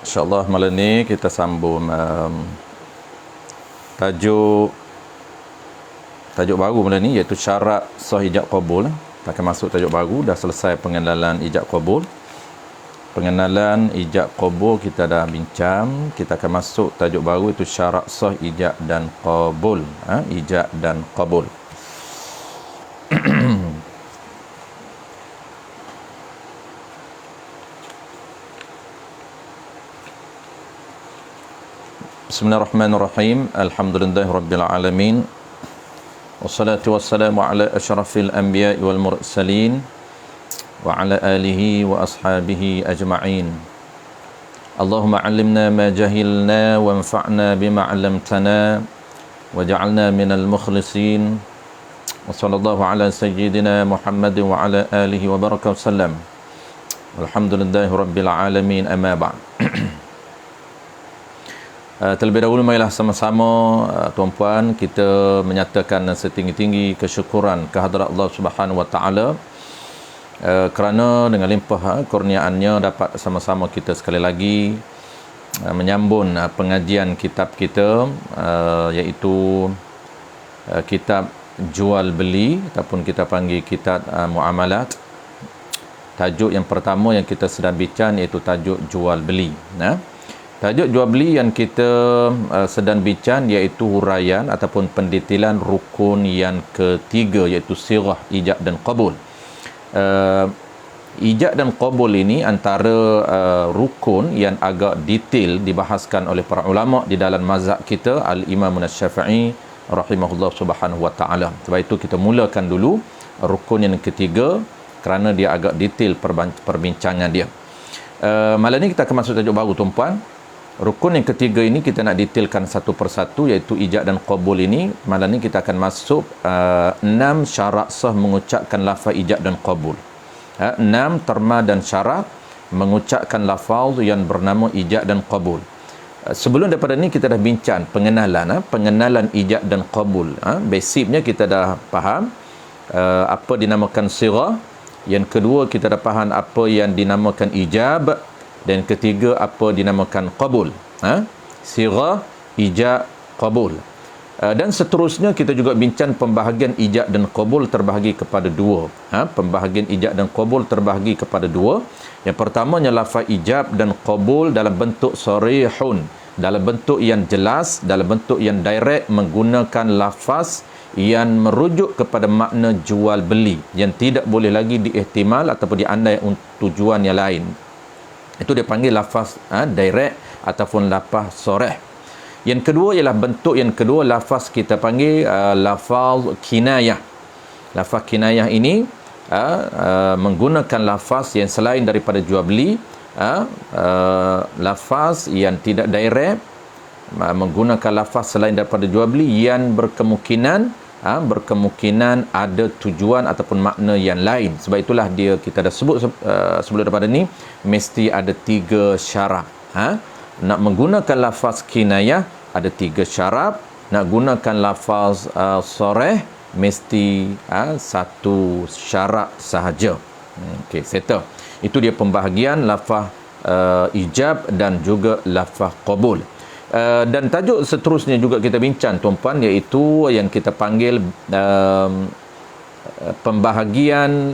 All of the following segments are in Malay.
InsyaAllah malam ni kita sambung tajuk baru malam ni, iaitu syarat sah ijab qabul. Kita akan masuk tajuk baru. Dah selesai pengenalan ijab qabul. Pengenalan ijab qabul kita dah bincang. Kita akan masuk tajuk baru, itu syarat sah ijab dan qabul. Ijab dan qabul. Bismillahirrahmanirrahim. Alhamdulillahirabbil alamin. Wassalatu wassalamu ala asyrafil anbiya'i wal mursalin wa ala alihi wa ashabihi ajma'in. Allahumma 'allimna ma jahilna wanfa'na bima 'allamtana waj'alna minal mukhlisin. Wa sallallahu ala sayyidina Muhammadin wa ala alihi wa barakatuh wasallam. Alhamdulillahirabbil alamin. Amma ba'd. Terlebih dahulu marilah sama-sama tuan-puan kita menyatakan setinggi-tinggi kesyukuran kehadrat Allah Subhanahu wa taala kerana dengan limpah kurniaannya dapat sama-sama kita sekali lagi menyambung pengajian kitab kita, iaitu kitab jual beli ataupun kita panggil kitab muamalat. Tajuk yang pertama yang kita sedang bincang iaitu tajuk jual beli. Tajuk jual beli yang kita sedang bincang iaitu huraian ataupun pendetailan rukun yang ketiga, iaitu sirah ijab dan qabul. Ijab dan qabul ini antara rukun yang agak detail dibahaskan oleh para ulama di dalam mazhab kita, Al-Imam Asy-Syafi'i rahimahullah subhanahu wa ta'ala. Sebab itu kita mulakan dulu rukun yang ketiga kerana dia agak detail perbincangan dia. Malam ni kita akan masuk tajuk baru tuan-puan. Rukun yang ketiga ini kita nak detailkan satu persatu, iaitu ijab dan qabul ini. Malam ni kita akan masuk 6 syarat sah mengucapkan lafaz ijab dan qabul. 6 terma dan syarat mengucapkan lafaz yang bernama ijab dan qabul. Sebelum daripada ni kita dah bincang pengenalan ijab dan qabul. Basicnya kita dah faham apa dinamakan sirah. Yang kedua kita dah faham apa yang dinamakan ijab. Dan ketiga apa dinamakan qabul. Sirah, ijab, qabul. Dan seterusnya kita juga bincang pembahagian ijab dan qabul terbahagi kepada dua. Pembahagian ijab dan qabul terbahagi kepada dua. Yang pertamanya lafaz ijab dan qabul dalam bentuk sarihun, dalam bentuk yang jelas, dalam bentuk yang direct, menggunakan lafaz yang merujuk kepada makna jual beli, yang tidak boleh lagi diihtimal ataupun diandai untuk tujuan yang lain. Itu dia panggil lafaz direct ataupun lafaz soreh. Yang kedua ialah bentuk yang kedua, lafaz kita panggil lafaz kinayah. Lafaz kinayah ini menggunakan lafaz yang selain daripada jual beli, lafaz yang tidak direct, menggunakan lafaz selain daripada jual beli yang berkemungkinan ada tujuan ataupun makna yang lain. Sebab itulah kita dah sebut sebelum daripada ni mesti ada 3 syarat. Nak menggunakan lafaz kinayah ada 3 syarat. Nak gunakan lafaz soreh mesti 1 syarat sahaja. Okey, settle. Itu dia pembahagian lafaz ijab dan juga lafaz qabul. Dan tajuk seterusnya juga kita bincang tuan-puan, iaitu yang kita panggil pembahagian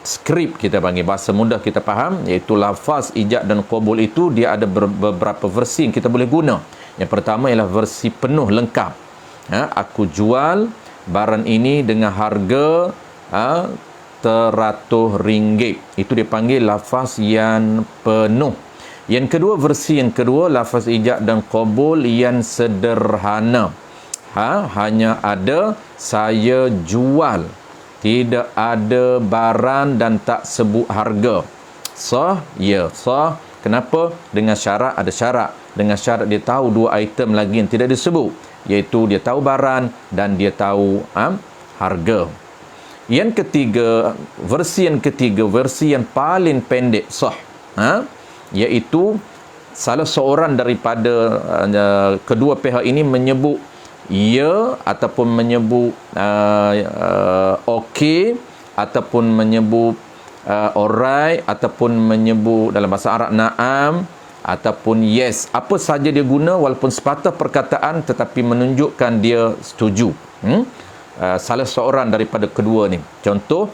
skrip, kita panggil bahasa mudah kita faham, iaitu lafaz ijab dan qabul itu dia ada beberapa versi yang kita boleh guna. Yang pertama ialah versi penuh lengkap. Aku jual barang ini dengan harga RM100. Itu dipanggil lafaz yang penuh. Yang kedua, versi yang kedua, lafaz ijab dan qabul yang sederhana. Hanya ada saya jual, tidak ada barang dan tak sebut harga. Sah? Ya, sah. Kenapa? Dengan syarat, ada syarat. Dengan syarat dia tahu 2 item lagi yang tidak disebut, iaitu dia tahu barang dan dia tahu harga. Yang ketiga, versi yang paling pendek sah. Iaitu salah seorang daripada kedua pihak ini menyebut ya ataupun menyebut okey ataupun menyebut alright, ataupun menyebut dalam bahasa Arab na'am, ataupun yes. Apa saja dia guna walaupun sepatah perkataan tetapi menunjukkan dia setuju. Salah seorang daripada kedua ni. Contoh,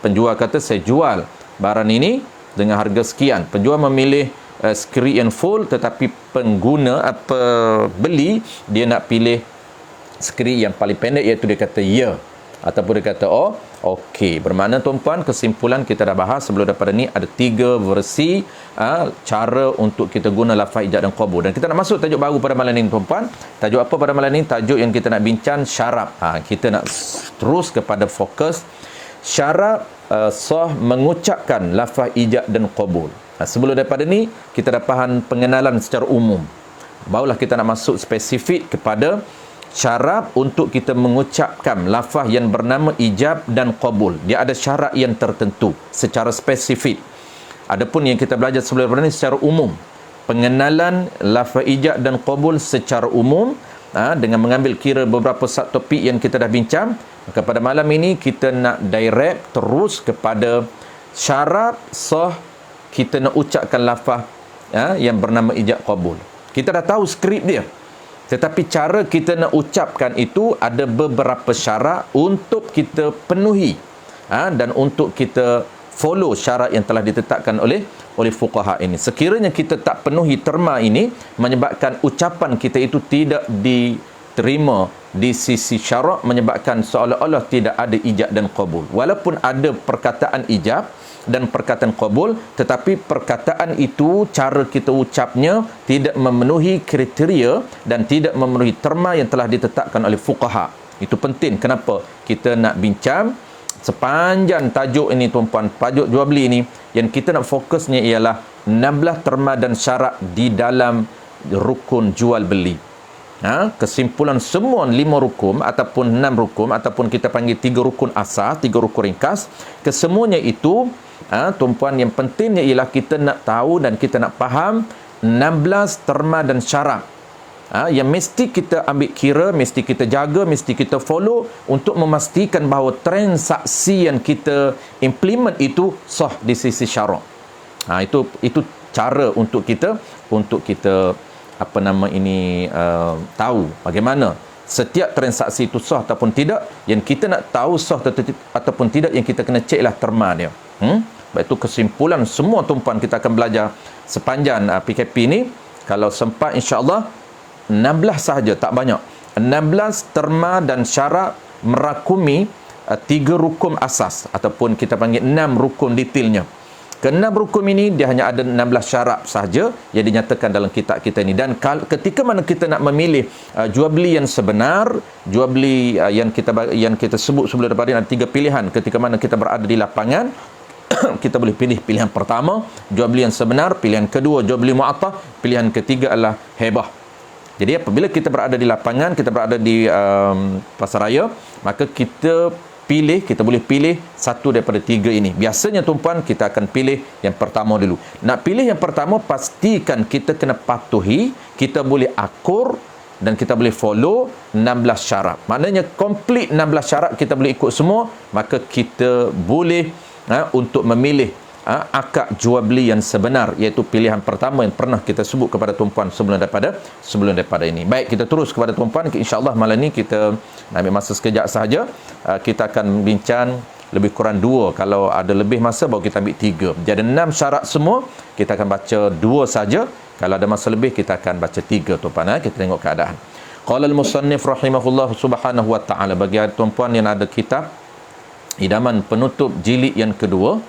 penjual kata saya jual barang ini dengan harga sekian. Penjual memilih screen in full, tetapi beli dia nak pilih screen yang paling pendek, iaitu dia kata ya, ataupun dia kata oh okey. Bermakna tuan-puan, kesimpulan kita dah bahas sebelum daripada ni ada 3 versi cara untuk kita guna lafaz ijab dan qabul. Dan kita nak masuk tajuk baru pada malam ini tuan-puan. Tajuk apa pada malam ini? Tajuk yang kita nak bincang syarab. Kita nak terus kepada fokus syarab sah mengucapkan lafaz ijab dan qabul. Sebelum daripada ni kita dah faham pengenalan secara umum. Barulah kita nak masuk spesifik kepada syarat untuk kita mengucapkan lafaz yang bernama ijab dan qabul. Dia ada syarat yang tertentu secara spesifik. Adapun yang kita belajar sebelum ini secara umum, pengenalan lafaz ijab dan qabul secara umum, dengan mengambil kira beberapa subtopik yang kita dah bincang. Maka pada malam ini kita nak direct terus kepada syarat sah kita nak ucapkan lafaz yang bernama ijab qabul. Kita dah tahu skrip dia, tetapi cara kita nak ucapkan itu ada beberapa syarat untuk kita penuhi, dan untuk kita follow syarat yang telah ditetapkan oleh fuqaha ini. Sekiranya kita tak penuhi terma ini, menyebabkan ucapan kita itu tidak diterima di sisi syarak, menyebabkan seolah-olah tidak ada ijab dan qabul. Walaupun ada perkataan ijab dan perkataan qabul, tetapi perkataan itu cara kita ucapnya tidak memenuhi kriteria dan tidak memenuhi terma yang telah ditetapkan oleh fuqaha. Itu penting. Kenapa kita nak bincang sepanjang tajuk ini tuan-puan, tajuk jual beli ini, yang kita nak fokusnya ialah 16 terma dan syarat di dalam rukun jual beli. Kesimpulan semua 5 rukun ataupun 6 rukun ataupun kita panggil 3 rukun asas, 3 rukun ringkas, kesemuanya itu tuan-puan, yang pentingnya ialah kita nak tahu dan kita nak faham 16 terma dan syarat yang mesti kita ambil kira, mesti kita jaga, mesti kita follow untuk memastikan bahawa transaksi yang kita implement itu sah di sisi syarak. Itu cara untuk kita tahu bagaimana setiap transaksi itu sah ataupun tidak. Yang kita nak tahu sah ataupun tidak, yang kita kena ceklah terma dia. Baik, itu kesimpulan semua tuan-puan kita akan belajar sepanjang PKP ni. Kalau sempat insya-Allah 16 sahaja, tak banyak. 16 terma dan syarat merakumi 3 rukun asas ataupun kita panggil 6 rukun detailnya. Ke-6 rukun ini dia hanya ada 16 syarat sahaja yang dinyatakan dalam kitab kita ini. Dan ketika mana kita nak memilih jual beli yang sebenar, jual beli yang kita sebut sebelum daripada ada 3 pilihan. Ketika mana kita berada di lapangan, kita boleh pilih pilihan pertama, jual beli yang sebenar; pilihan kedua, jual beli mu'attah; pilihan ketiga adalah hebah. Jadi apabila kita berada di lapangan, kita berada di pasaraya, maka kita boleh pilih satu daripada 3 ini. Biasanya tuan-puan kita akan pilih yang pertama dulu. Nak pilih yang pertama, pastikan kita kena patuhi, kita boleh akur dan kita boleh follow 16 syarat. Maknanya komplit 16 syarat kita boleh ikut semua, maka kita boleh untuk memilih akad jual beli yang sebenar, iaitu pilihan pertama yang pernah kita sebut kepada tuan-puan sebelum daripada ini. Baik, kita terus kepada tuan-puan. InsyaAllah malam ini kita ambil masa sekejap sahaja. Kita akan bincang lebih kurang 2. Kalau ada lebih masa baru kita ambil 3. Jadi 6 syarat semua, kita akan baca 2 saja. Kalau ada masa lebih kita akan baca 3 tuan-puan. Kita tengok keadaan. Qala al-musannif rahimahullah subhanahu wa ta'ala. Bagi tuan-puan yang ada kitab Idaman Penutup jilid yang kedua,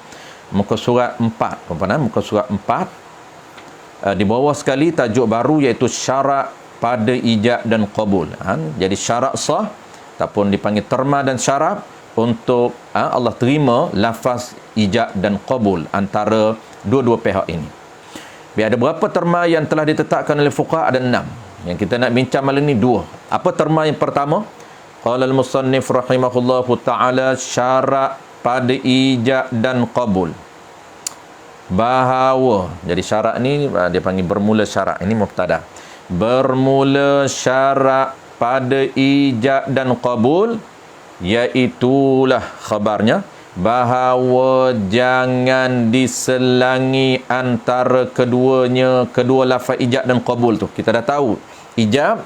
muka surat 4 tuan-puan, muka surat 4, di bawah sekali tajuk baru iaitu syarat pada ijab dan qabul. Jadi syarat sah ataupun dipanggil terma dan syarat untuk Allah terima lafaz ijab dan qabul antara dua-dua pihak ini. Biar ada berapa terma yang telah ditetapkan oleh fuqaha? Ada 6. Yang kita nak bincang malam ni 2. Apa terma yang pertama? Qala al-musannif rahimahullahu ta'ala, syarat pada ijab dan qabul. Bahawa, jadi syarat ni dia panggil bermula syarat. Ini mubtada. Bermula syarat pada ijab dan qabul, iaitulah khabarnya, bahawa jangan diselangi antara kedua lafaz ijab dan qabul tu. Kita dah tahu ijab,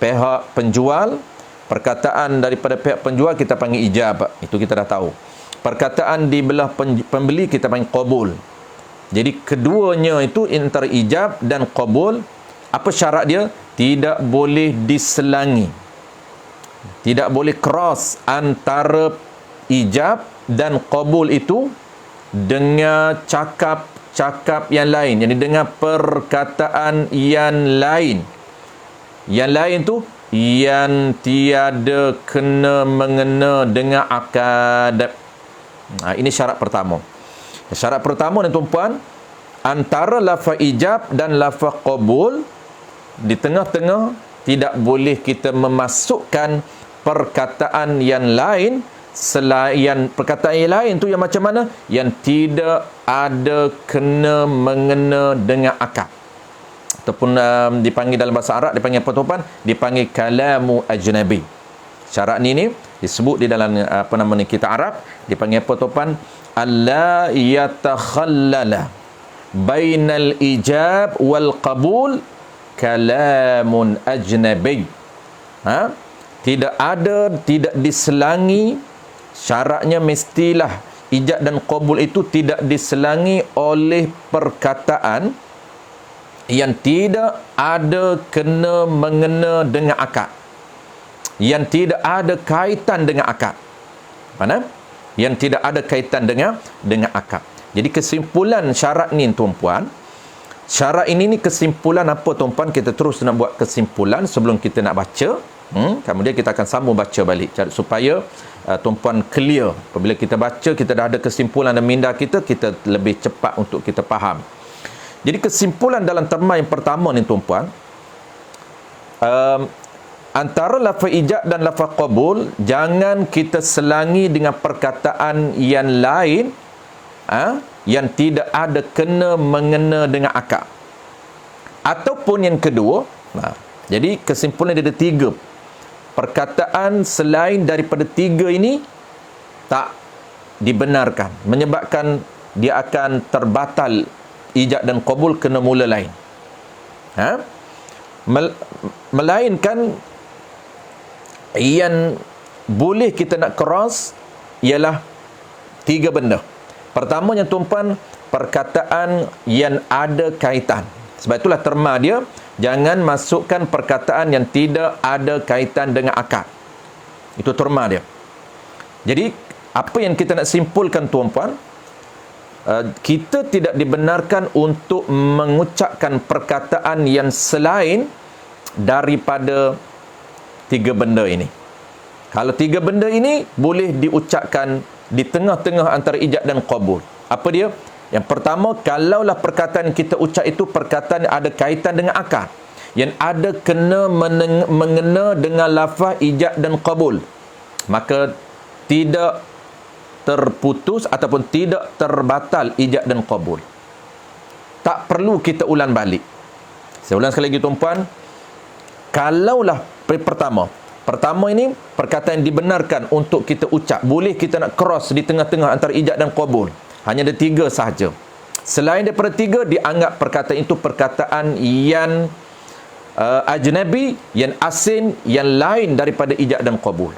pihak penjual, perkataan daripada pihak penjual kita panggil ijab, itu kita dah tahu. Perkataan di belah pembeli kita panggil qabul. Jadi keduanya itu antara ijab dan qabul. Apa syarat dia? Tidak boleh diselangi, tidak boleh cross antara ijab dan qabul itu dengan cakap yang lain, yani dengan perkataan yang lain. Yang lain tu yang tiada kena mengena dengan akad. Ini syarat pertama. Syarat pertama ni tuan-puan, antara lafaz ijab dan lafaz qabul, di tengah-tengah tidak boleh kita memasukkan perkataan yang lain selain perkataan yang lain tu yang macam mana? Yang tidak ada kena mengena dengan akad. Ataupun dipanggil dalam bahasa Arab, dipanggil apa tuan? Dipanggil kalamu ajnabi. Syarat ni disebut di dalam kitab Arab, dipanggil apa tuan? Alla yatakhallala bainal ijab wal qabul kalamun ajnabi. Tidak diselangi, syaratnya mestilah ijab dan qabul itu tidak diselangi oleh perkataan yang tidak ada kena mengena dengan akad, yang tidak ada kaitan dengan akad. Mana? Yang tidak ada kaitan dengan akad. Jadi kesimpulan syarat ni tuan-puan, syarat ini ni kesimpulan apa tuan-puan? Kita terus nak buat kesimpulan sebelum kita nak baca. Kemudian kita akan sambung baca balik supaya tuan-puan clear. Apabila kita baca, kita dah ada kesimpulan dan minda kita lebih cepat untuk kita faham. Jadi kesimpulan dalam terma yang pertama ni tuan-puan, antara lafaz ijab dan lafaz qabul jangan kita selangi dengan perkataan yang lain yang tidak ada kena mengena dengan akad. Ataupun yang kedua, jadi kesimpulan dia ada 3. Perkataan selain daripada 3 ini tak dibenarkan, menyebabkan dia akan terbatal ijab dan qabul kena mula lain. Melainkan yang boleh kita nak cross ialah 3 benda. Pertamanya tuan-puan, perkataan yang ada kaitan. Sebab itulah terma dia, jangan masukkan perkataan yang tidak ada kaitan dengan akad. Itu terma dia. Jadi apa yang kita nak simpulkan tuan-puan, kita tidak dibenarkan untuk mengucapkan perkataan yang selain daripada 3 benda ini. Kalau 3 benda ini boleh diucapkan di tengah-tengah antara ijab dan qabul. Apa dia? Yang pertama, kalaulah perkataan kita ucap itu perkataan yang ada kaitan dengan akad, yang ada kena mengena dengan lafaz ijab dan qabul, maka tidak terputus ataupun tidak terbatal ijab dan qabul. Tak perlu kita ulang balik. Saya ulang sekali lagi tuan-puan. Kalaulah pertama ini perkataan yang dibenarkan untuk kita ucap, boleh kita nak cross di tengah-tengah antara ijab dan qabul, hanya ada 3 sahaja. Selain daripada 3, dianggap perkataan itu perkataan yang ajnabi, yang asing, yang lain daripada ijab dan qabul.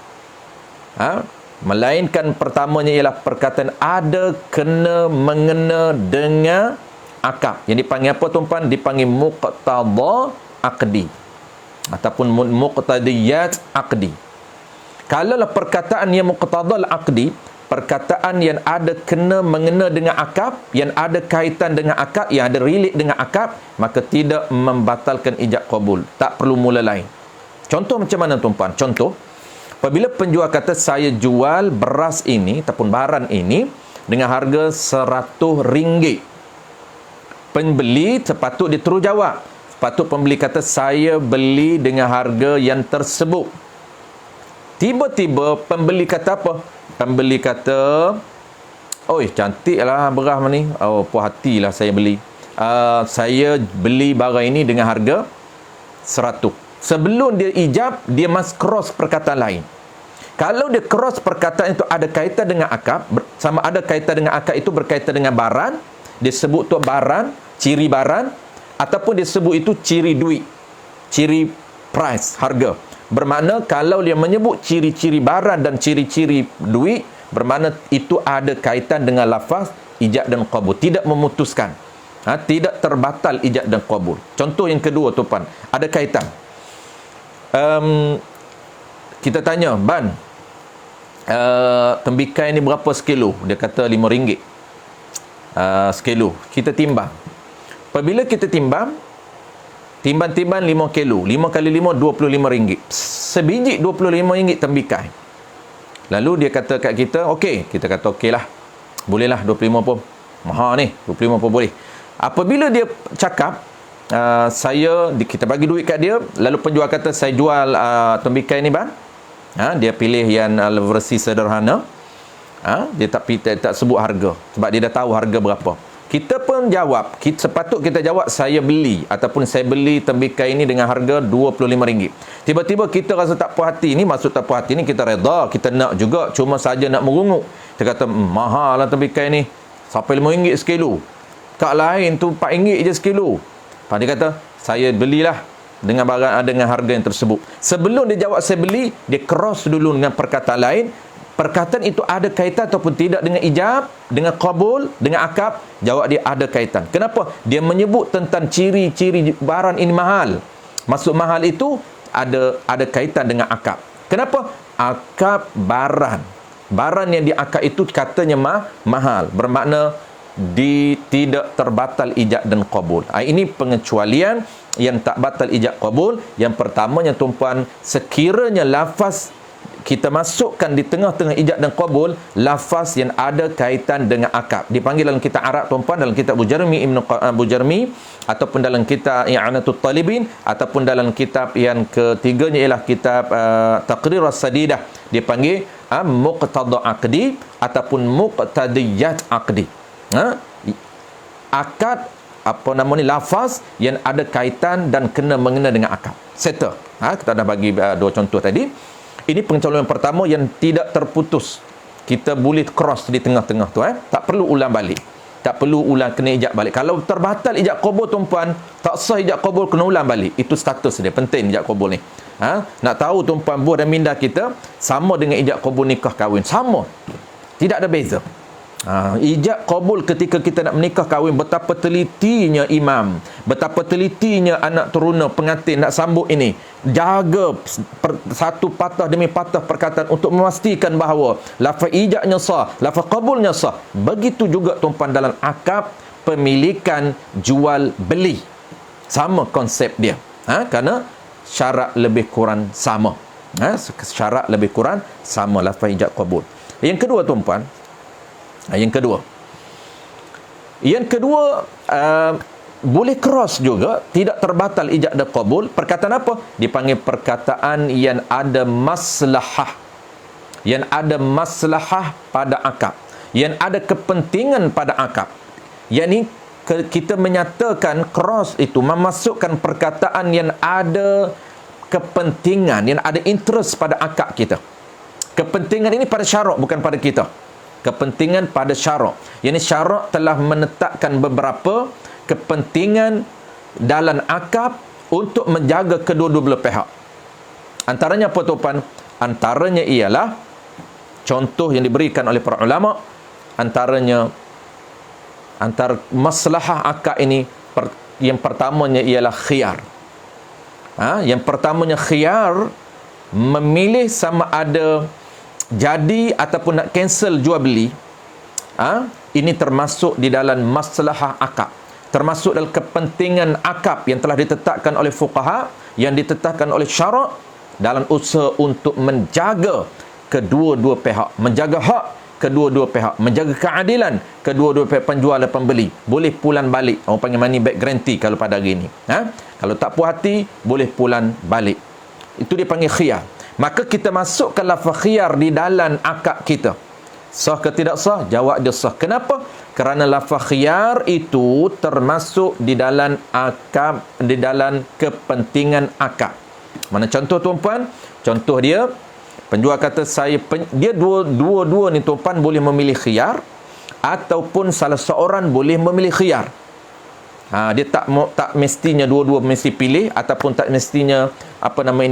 Melainkan pertamanya ialah perkataan ada kena mengena dengan akad, yang dipanggil apa tuan-puan? Dipanggil muqtada aqdi ataupun muqtadiyat aqdi. Kalaulah perkataan yang muqtada aqdi, perkataan yang ada kena mengena dengan akad, yang ada kaitan dengan akad, yang ada relate dengan akad, maka tidak membatalkan ijab qabul, tak perlu mula lain. Contoh macam mana tuan-puan? Contoh, apabila penjual kata saya jual beras ini ataupun barang ini dengan harga RM100, pembeli sepatut dia terus jawab. Sepatut pembeli kata saya beli dengan harga yang tersebut. Tiba-tiba pembeli kata apa? Pembeli kata, oi cantiklah beras ni. Oh, puas hatilah saya beli. Saya beli barang ini dengan harga 100. Sebelum dia ijab, dia must cross perkataan lain. Kalau dia cross perkataan itu ada kaitan dengan akad, sama ada kaitan dengan akad itu berkaitan dengan barang, dia sebut tu barang, ciri barang, ataupun dia sebut itu ciri duit, ciri price, harga. Bermakna kalau dia menyebut ciri-ciri barang dan ciri-ciri duit, bermakna itu ada kaitan dengan lafaz ijab dan qabul, tidak memutuskan. Tidak terbatal ijab dan qabul. Contoh yang kedua tuan, ada kaitan. Kita tanya, Ban, tembikai ni berapa sekilo? Dia kata RM5 sekilo. Kita timbang. Apabila kita timbang 5 kilo. 5 kali 5, RM25. Sebiji RM25 tembikai. Lalu dia kata kat kita, okey. Kita kata okey lah. Bolehlah 25 pun. Mahal ni, 25 pun boleh. Apabila dia cakap, kita bagi duit kat dia, lalu penjual kata, saya jual tembikai ni, Bang. Dia pilih yang versi sederhana. Dia tak sebut harga. Sebab dia dah tahu harga berapa. Kita pun jawab, sepatut kita jawab, saya beli ataupun saya beli tembikai ini dengan harga RM25. Tiba-tiba kita rasa tak puas hati. Ni maksud tak puas hati ni, kita reda, kita nak juga, cuma saja nak merunguk. Kita kata, mahal lah tembikai ni, sampai RM5 sekilo. Kak lain tu RM4 je sekilo. Lepas dia kata, saya belilah dengan barang dengan harga yang tersebut. Sebelum dia jawab saya beli, dia cross dulu dengan perkataan lain. Perkataan itu ada kaitan ataupun tidak dengan ijab, dengan qabul, dengan akad? Jawab dia ada kaitan. Kenapa? Dia menyebut tentang ciri-ciri barang ini mahal. Maksud mahal itu ada kaitan dengan akad. Kenapa? Akad barang. Barang yang diakad itu katanya mahal. Bermakna tidak terbatal ijab dan qabul. Ini pengecualian yang tak batal ijab qabul. Yang pertamanya tuan-puan, sekiranya lafaz kita masukkan di tengah-tengah ijab dan qabul lafaz yang ada kaitan dengan akad. Dipanggil dalam kitab Arab tuan-puan, dalam kitab Abu Jarmi ataupun dalam kitab I'anatul Talibin, ataupun dalam kitab yang ketiganya ialah kitab Taqrir As-Sadidah, dipanggil muqtada aqdi ataupun muqtadiyat aqdi. Akad lafaz yang ada kaitan dan kena-mengena dengan akad. Settle. Kita dah bagi dua contoh tadi. Ini pengecualian pertama yang tidak terputus. Kita boleh cross di tengah-tengah tu. Tak perlu ulang balik. Tak perlu ulang kena ijab balik. Kalau terbatal ijab qabul tuan-puan, tak sah ijab qabul, kena ulang balik. Itu status dia. Penting ijab qabul ni. Nak tahu tuan-puan, buah dan minda kita sama dengan ijab qabul nikah kahwin. Sama. Tidak ada beza. Ijab qabul ketika kita nak menikah kahwin, betapa telitinya imam, betapa telitinya anak turuna pengantin nak sambut ini, jaga satu patah demi patah perkataan untuk memastikan bahawa lafaz ijabnya sah, lafaz qabulnya sah. Begitu juga tuan-puan dalam akad pemilikan jual beli, sama konsep dia. Kerana syarat lebih kurang sama. Syarat lebih kurang sama lafaz ijab qabul. Yang kedua tuan-puan, Yang kedua, boleh cross juga, tidak terbatal ijab dan qabul. Perkataan apa? Dipanggil perkataan yang ada maslahah. Yang ada maslahah pada akad. Yang ada kepentingan pada akad. Yang ni kita menyatakan cross itu memasukkan perkataan yang ada kepentingan, yang ada interest pada akad kita. Kepentingan ini pada syarak, bukan pada kita. Kepentingan pada syarak. Yang syarak telah menetapkan beberapa kepentingan dalam akad untuk menjaga kedua-dua belah pihak. Antaranya apa tuan? Antaranya ialah contoh yang diberikan oleh para ulama, antara maslahah akad ini, yang pertamanya ialah khiyar. Yang pertamanya khiyar, memilih sama ada jadi ataupun nak cancel jual beli. Ini termasuk di dalam maslahah akad, termasuk dalam kepentingan akad yang telah ditetapkan oleh fuqaha, yang ditetapkan oleh syarak dalam usaha untuk menjaga kedua-dua pihak, menjaga hak kedua-dua pihak, menjaga keadilan kedua-dua pihak, penjual dan pembeli. Boleh pulang balik, orang panggil money back guarantee kalau pada hari ini. Kalau tak puas hati, boleh pulang balik. Itu dipanggil khiyar. Maka kita masukkan lafaz khiyar di dalam akad kita. Sah ke tidak sah? Jawab dia sah. Kenapa? Kerana lafaz khiyar itu termasuk di dalam akad, di dalam kepentingan akad. Mana contoh tuan-puan? Contoh dia, Penjual kata dia dua-dua ni tuan-puan boleh memilih khiyar ataupun salah seorang boleh memilih khiyar. Dia tak mestinya dua-dua mesti pilih ataupun tak mestinya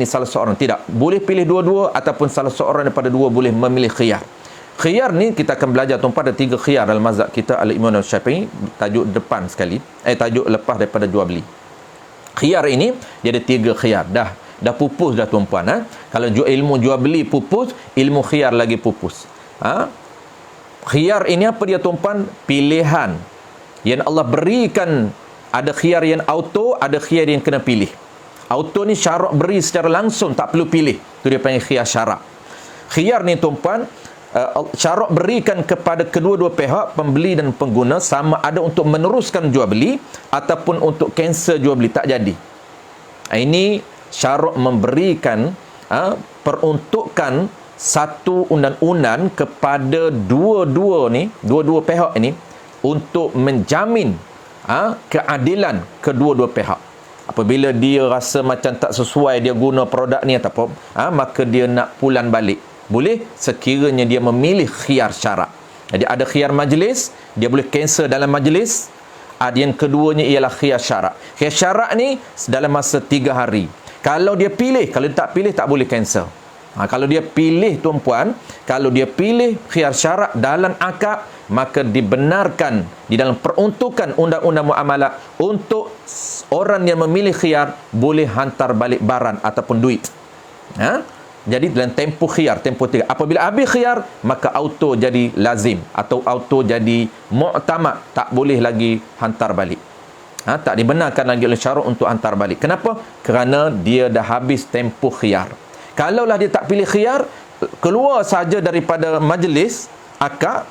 salah seorang. Tidak, boleh pilih dua-dua ataupun salah seorang daripada dua boleh memilih khiyar. Khiyar ni kita akan belajar tuan-puan, ada 3 khiyar dalam mazhab kita Al-Imam Syafi'i, tajuk depan sekali, tajuk lepas daripada jual beli. Khiyar ini dia ada 3 khiyar. Dah pupus dah tuan-puan. Kalau ilmu jual beli pupus, ilmu khiyar lagi pupus. Khiyar ini apa dia tuan-puan? Pilihan yang Allah berikan. Ada khiyar yang auto, ada khiyar yang kena pilih. Auto ni syarak beri secara langsung, tak perlu pilih. Itu dia panggil khiyar syarak. Khiyar ni tuan-puan, syarak berikan kepada kedua-dua pihak, pembeli dan pengguna, sama ada untuk meneruskan jual beli ataupun untuk cancel jual beli, tak jadi. Ini syarak memberikan peruntukan satu undang-undang kepada dua-dua pihak ini untuk menjamin keadilan kedua-dua pihak. Apabila dia rasa macam tak sesuai dia guna produk ni ataupun maka dia nak pulan balik, boleh sekiranya dia memilih khiyar syarak. Jadi ada khiyar majlis, dia boleh cancel dalam majlis. Yang keduanya ialah khiyar syarak. Khiyar syarak ni dalam masa 3 hari. Kalau dia pilih, kalau dia tak pilih tak boleh cancel. Kalau dia pilih tuan-puan, kalau dia pilih khiyar syarak dalam akad, maka dibenarkan di dalam peruntukan undang-undang muamalah untuk orang yang memilih khiyar boleh hantar balik barang ataupun duit. Jadi dalam tempoh khiyar, tempoh 3. Apabila habis khiyar, maka auto jadi lazim atau auto jadi mu'tamad, tak boleh lagi hantar balik. Tak dibenarkan lagi oleh syarak untuk hantar balik. Kenapa? Kerana dia dah habis tempoh khiyar. Kalaulah dia tak pilih khiyar, keluar saja daripada majlis akad,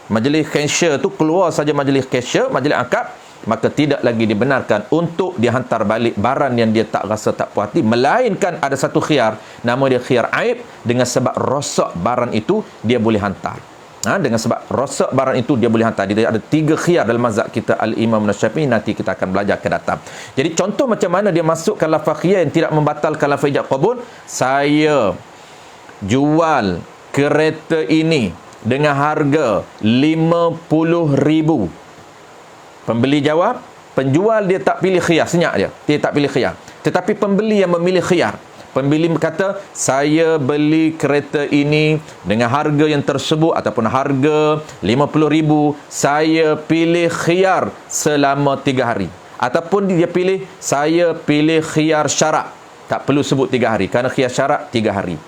majlis cashier tu, keluar saja majlis cashier, majlis akad, maka tidak lagi dibenarkan untuk dihantar balik barang yang dia tak rasa tak puas hati, melainkan ada satu khiyar, nama dia khiyar aib. Dengan sebab rosak barang itu dia boleh hantar. Dengan sebab rosak barang itu dia boleh hantar. Dia ada 3 khiyar dalam mazhab kita Al-Imam Syafi'i. Nanti kita akan belajar ke datang. Jadi contoh macam mana dia masukkan lafaz khiyar yang tidak membatalkan lafaz ijab qabul. Saya jual kereta ini dengan harga 50,000. Pembeli jawab, penjual dia tak pilih khiyar, senyap dia tak pilih khiyar. Tetapi pembeli yang memilih khiyar. Pembeli berkata, saya beli kereta ini dengan harga yang tersebut ataupun harga 50,000, saya pilih khiyar selama 3 hari. Ataupun dia pilih, saya pilih khiyar syarak. Tak perlu sebut 3 hari, kerana khiyar syarak 3 hari.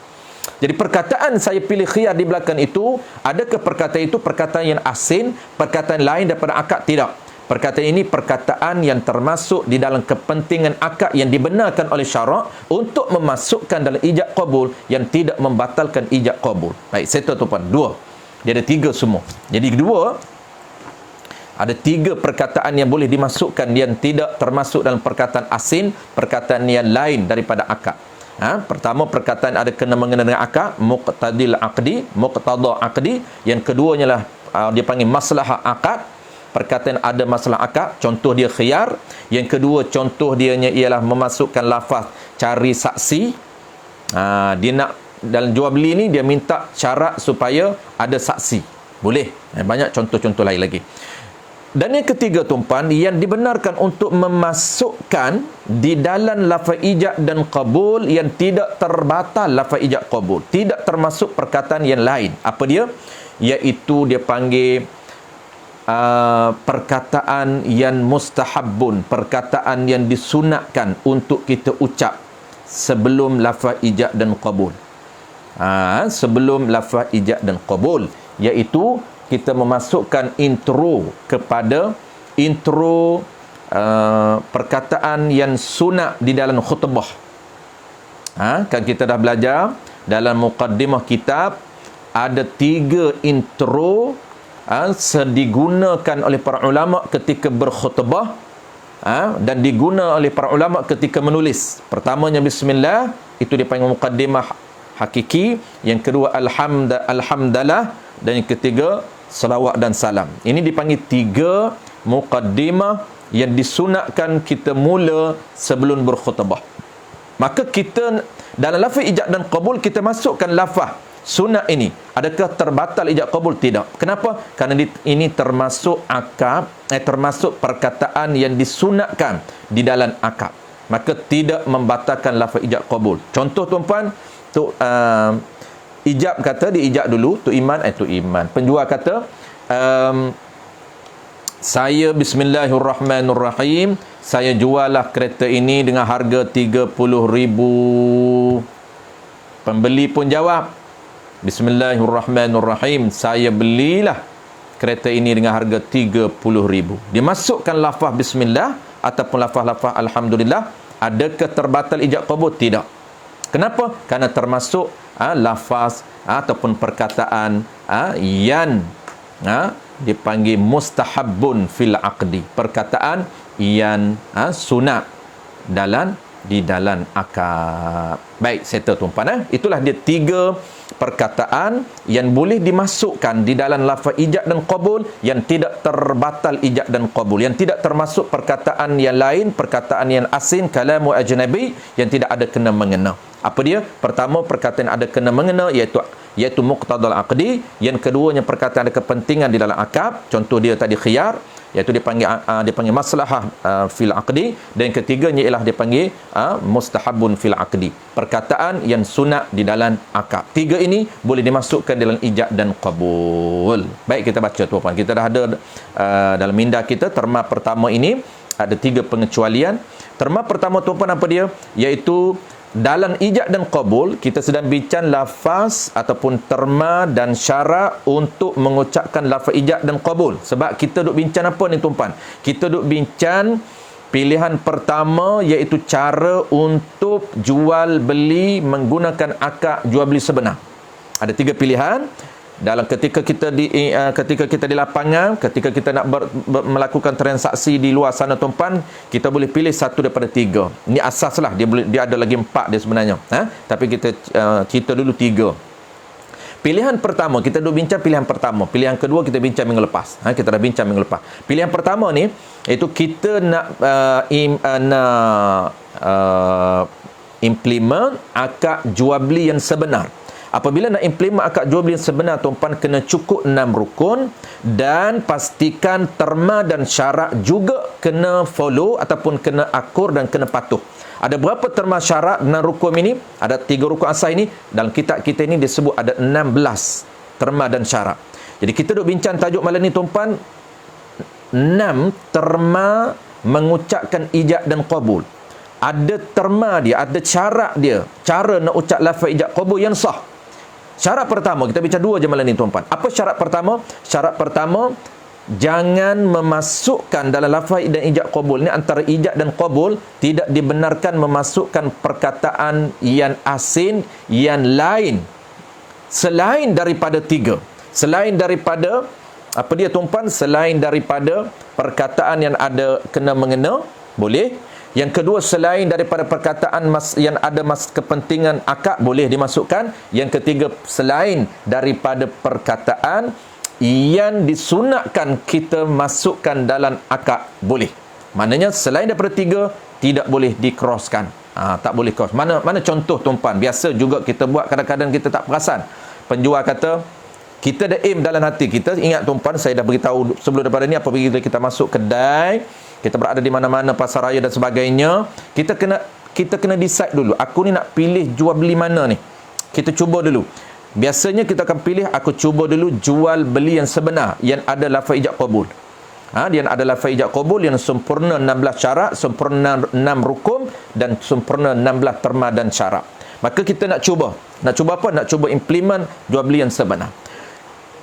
Jadi perkataan saya pilih khiyar di belakang itu, adakah perkataan itu perkataan yang asing, perkataan lain daripada akad? Tidak. Perkataan ini perkataan yang termasuk di dalam kepentingan akad yang dibenarkan oleh syarak untuk memasukkan dalam ijab qabul yang tidak membatalkan ijab qabul. Baik, satu tuan-puan. 2. Dia ada 3 semua. Jadi kedua, ada 3 perkataan yang boleh dimasukkan yang tidak termasuk dalam perkataan asing, perkataan yang lain daripada akad. Pertama, perkataan ada kena mengenai dengan akad, muqtadil aqdi, muqtada aqdi. Yang keduanya lah dia panggil maslahah akad. Perkataan ada masalah akad, contoh dia khiyar. Yang kedua, contoh dianya ialah memasukkan lafaz cari saksi. Dia nak dalam jual beli ni dia minta syarat supaya ada saksi. Boleh. Banyak contoh-contoh lain lagi. Dan yang ketiga tuan-puan, yang dibenarkan untuk memasukkan di dalam lafaz ijab dan qabul yang tidak terbatal lafaz ijab qabul, tidak termasuk perkataan yang lain. Apa dia? Iaitu dia panggil perkataan yang mustahabbun, perkataan yang disunatkan untuk kita ucap sebelum lafaz ijab dan qabul. Sebelum lafaz ijab dan qabul, iaitu kita memasukkan intro kepada perkataan yang sunat di dalam khutbah. Kan kita dah belajar dalam muqaddimah kitab ada 3 intro digunakan oleh para ulama ketika berkhutbah dan digunakan oleh para ulama ketika menulis. Pertamanya bismillah, itu dipanggil muqaddimah hakiki. Yang kedua alhamdulillah, dan yang ketiga salawat dan salam. Ini dipanggil 3 muqaddimah yang disunatkan kita mula sebelum berkhutbah. Maka kita dalam lafaz ijab dan qabul kita masukkan lafaz sunat ini. Adakah terbatal ijab qabul? Tidak. Kenapa? Kerana ini termasuk akad, termasuk perkataan yang disunatkan di dalam akad. Maka tidak membatalkan lafaz ijab qabul. Contoh tuan-puan, ijab kata diijab dulu, tu iman, tu iman. Penjual kata, saya bismillahirrahmanirrahim, saya jual lah kereta ini dengan harga 30,000. Pembeli pun jawab, bismillahirrahmanirrahim, saya belilah kereta ini dengan harga 30,000. Dia masukkan lafaz bismillah ataupun lafaz-lafaz alhamdulillah. Adakah terbatal ijab qabul? Tidak. Kenapa? Kerana termasuk lafaz ataupun perkataan yang dipanggil mustahabbun fil aqdi, perkataan yang sunat di dalam akad. Baik, settle tuan-puan. Itulah dia 3 perkataan yang boleh dimasukkan di dalam lafaz ijab dan qabul, yang tidak terbatal ijab dan qabul, yang tidak termasuk perkataan yang lain, perkataan yang asing, kalamu ajnabi, yang tidak ada kena mengena. Apa dia? Pertama, perkataan ada kena mengena, iaitu muqtadal aqdi. Yang keduanya, perkataan ada kepentingan di dalam akad. Contoh dia tadi khiyar, iaitu dipanggil maslahah fil aqdi. Dan yang ketiganya ialah dipanggil mustahabun fil aqdi, perkataan yang sunat di dalam akad. 3 ini boleh dimasukkan dalam ijab dan qabul. Baik, kita baca tuan-puan. Kita dah ada dalam minda kita terma pertama ini ada 3 pengecualian. Terma pertama tuan-puan apa dia? Iaitu dalam ijab dan qabul kita sedang bincang lafaz ataupun terma dan syarat untuk mengucapkan lafaz ijab dan qabul. Sebab kita duk bincang apa ni tuan-puan? Kita duk bincang pilihan pertama, iaitu cara untuk jual beli menggunakan akad jual beli sebenar. Ada 3 pilihan. Dalam ketika kita di lapangan, ketika kita nak melakukan transaksi di luar sana tuan-puan, kita boleh pilih satu daripada 3. Ini asaslah, dia ada lagi 4 dia sebenarnya. Tapi kita cerita dulu 3. Pilihan pertama, kita duk bincang pilihan pertama. Pilihan kedua kita bincang minggu lepas. Kita dah bincang minggu lepas. Pilihan pertama ni, iaitu kita nak implement akad jual beli yang sebenar. Apabila nak implement akad jual beli yang sebenar tuan-puan, kena cukup 6 rukun, dan pastikan terma dan syarat juga kena follow ataupun kena akur dan kena patuh. Ada berapa terma, syarat dan rukun ini? Ada 3 rukun asas ini. Dalam kitab kita ini disebut ada 16 terma dan syarat. Jadi kita duk bincang tajuk malam ni tuan-puan, 6 terma mengucapkan ijab dan qabul. Ada terma dia, ada syarat dia, cara nak ucap lafaz ijab qabul yang sah. Syarat pertama, kita bincang 2 je malam ni tuan-puan. Apa syarat pertama? Syarat pertama, jangan memasukkan dalam lafaz dan ijab qabul ni, antara ijab dan qabul tidak dibenarkan memasukkan perkataan yang asing yang lain selain daripada 3. Selain daripada apa dia tuan-puan? Selain daripada perkataan yang ada kena mengena, boleh. Yang kedua, selain daripada perkataan yang ada kepentingan akad, boleh dimasukkan. Yang ketiga, selain daripada perkataan yang disunatkan kita masukkan dalam akad, boleh. Maknanya selain daripada 3 tidak boleh di-crosskan. Tak boleh cross. Mana contoh tuan-puan? Biasa juga kita buat, kadang-kadang kita tak perasan. Penjual kata, kita ada aim dalam hati kita. Ingat tuan-puan, saya dah beritahu sebelum daripada ni, apabila kita masuk kedai, kita berada di mana-mana, pasar raya dan sebagainya, kita kena decide dulu, aku ni nak pilih jual beli mana ni. Kita cuba dulu. Biasanya kita akan pilih, aku cuba dulu jual beli yang sebenar, yang ada lafaz ijab qabul. Yang ada lafaz ijab qabul yang sempurna 16 syarat, sempurna 6 rukun, dan sempurna 16 terma dan syarat. Maka kita nak cuba apa? Nak cuba implement jual beli yang sebenar.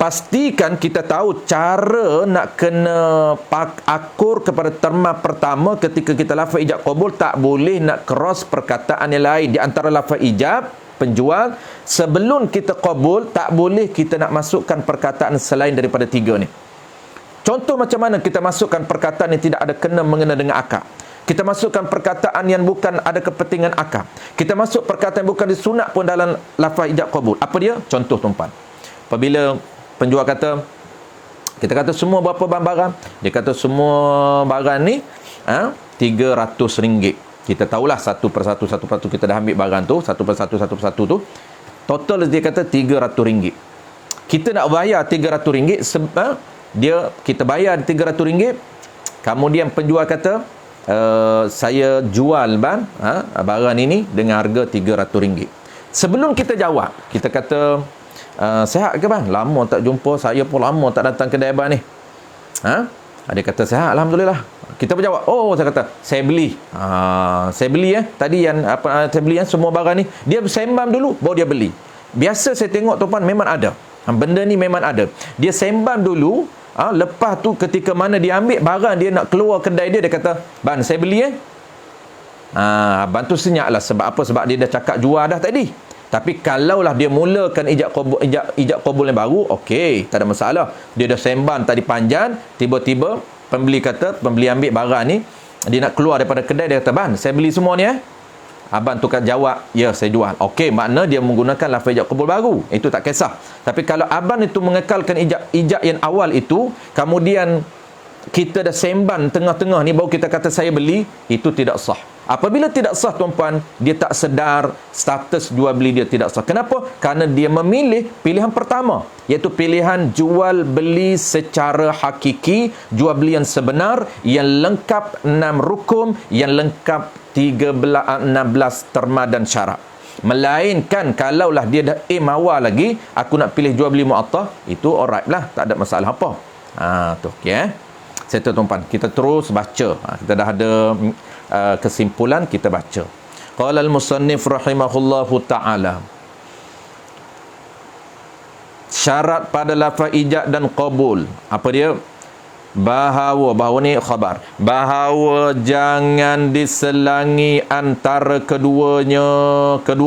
Pastikan kita tahu cara nak kena akur kepada terma pertama. Ketika kita lafaz ijab qabul, tak boleh nak cross perkataan yang lain. Di antara lafaz ijab penjual, sebelum kita qabul, tak boleh kita nak masukkan perkataan selain daripada 3 ni. Contoh macam mana kita masukkan perkataan yang tidak ada kena mengena dengan akad. Kita masukkan perkataan yang bukan ada kepentingan akad. Kita masuk perkataan yang bukan disunat pun dalam lafaz ijab qabul. Apa dia? Contoh tuan-puan. Apabila penjual kata, kita kata semua berapa barang? Dia kata semua barang ni RM300. Kita tahulah satu persatu kita dah ambil barang tu, satu persatu tu. Total dia kata RM300. Kita nak bayar RM300 sebab kita bayar RM300. Kemudian penjual kata, saya jual barang ini dengan harga RM300. Sebelum kita jawab, kita kata, sihat ke bang? Lama tak jumpa, saya pun lama tak datang kedai abang ni. Dia kata sihat, alhamdulillah. Kita berjawab, saya kata saya beli. Saya beli tadi yang saya beli semua barang ni. Dia sembang dulu baru dia beli. Biasa saya tengok tuan memang ada. Benda ni memang ada. Dia sembang dulu, lepas tu ketika mana dia ambil barang dia nak keluar kedai dia kata, "Bang, saya beli." Abang tu senyap lah. Sebab apa? Sebab dia dah cakap jual dah tadi. Tapi kalaulah dia mulakan ijab qabul yang baru, okey, tak ada masalah. Dia dah sembang tadi panjang, tiba-tiba pembeli ambil barang ni, dia nak keluar daripada kedai, dia kata, "Bang, saya beli semua ni." Abang tu kan jawab, "Ya, saya jual." Okey, makna dia menggunakan lafaz ijab qabul baru. Itu tak kisah. Tapi kalau abang itu mengekalkan ijab yang awal itu, kemudian kita dah sembang tengah-tengah ni baru kita kata saya beli, itu tidak sah. Apabila tidak sah tuan-puan, dia tak sedar status jual beli dia tidak sah. Kenapa? Kerana dia memilih pilihan pertama, iaitu pilihan jual beli secara hakiki, jual beli yang sebenar, yang lengkap 6 rukun, yang lengkap 16 terma dan syarat. Melainkan kalaulah dia dah awal lagi, aku nak pilih jual beli mu'attah, itu alright lah, tak ada masalah apa. Tu okey. Settle tuan-puan, kita terus baca. Kita dah ada kesimpulan, kita baca. Qala al-musannif rahimahullahu ta'ala, syarat pada lafaz ijab dan qabul. Apa dia? Bahawa ni khabar. Bahawa jangan diselangi antara kedua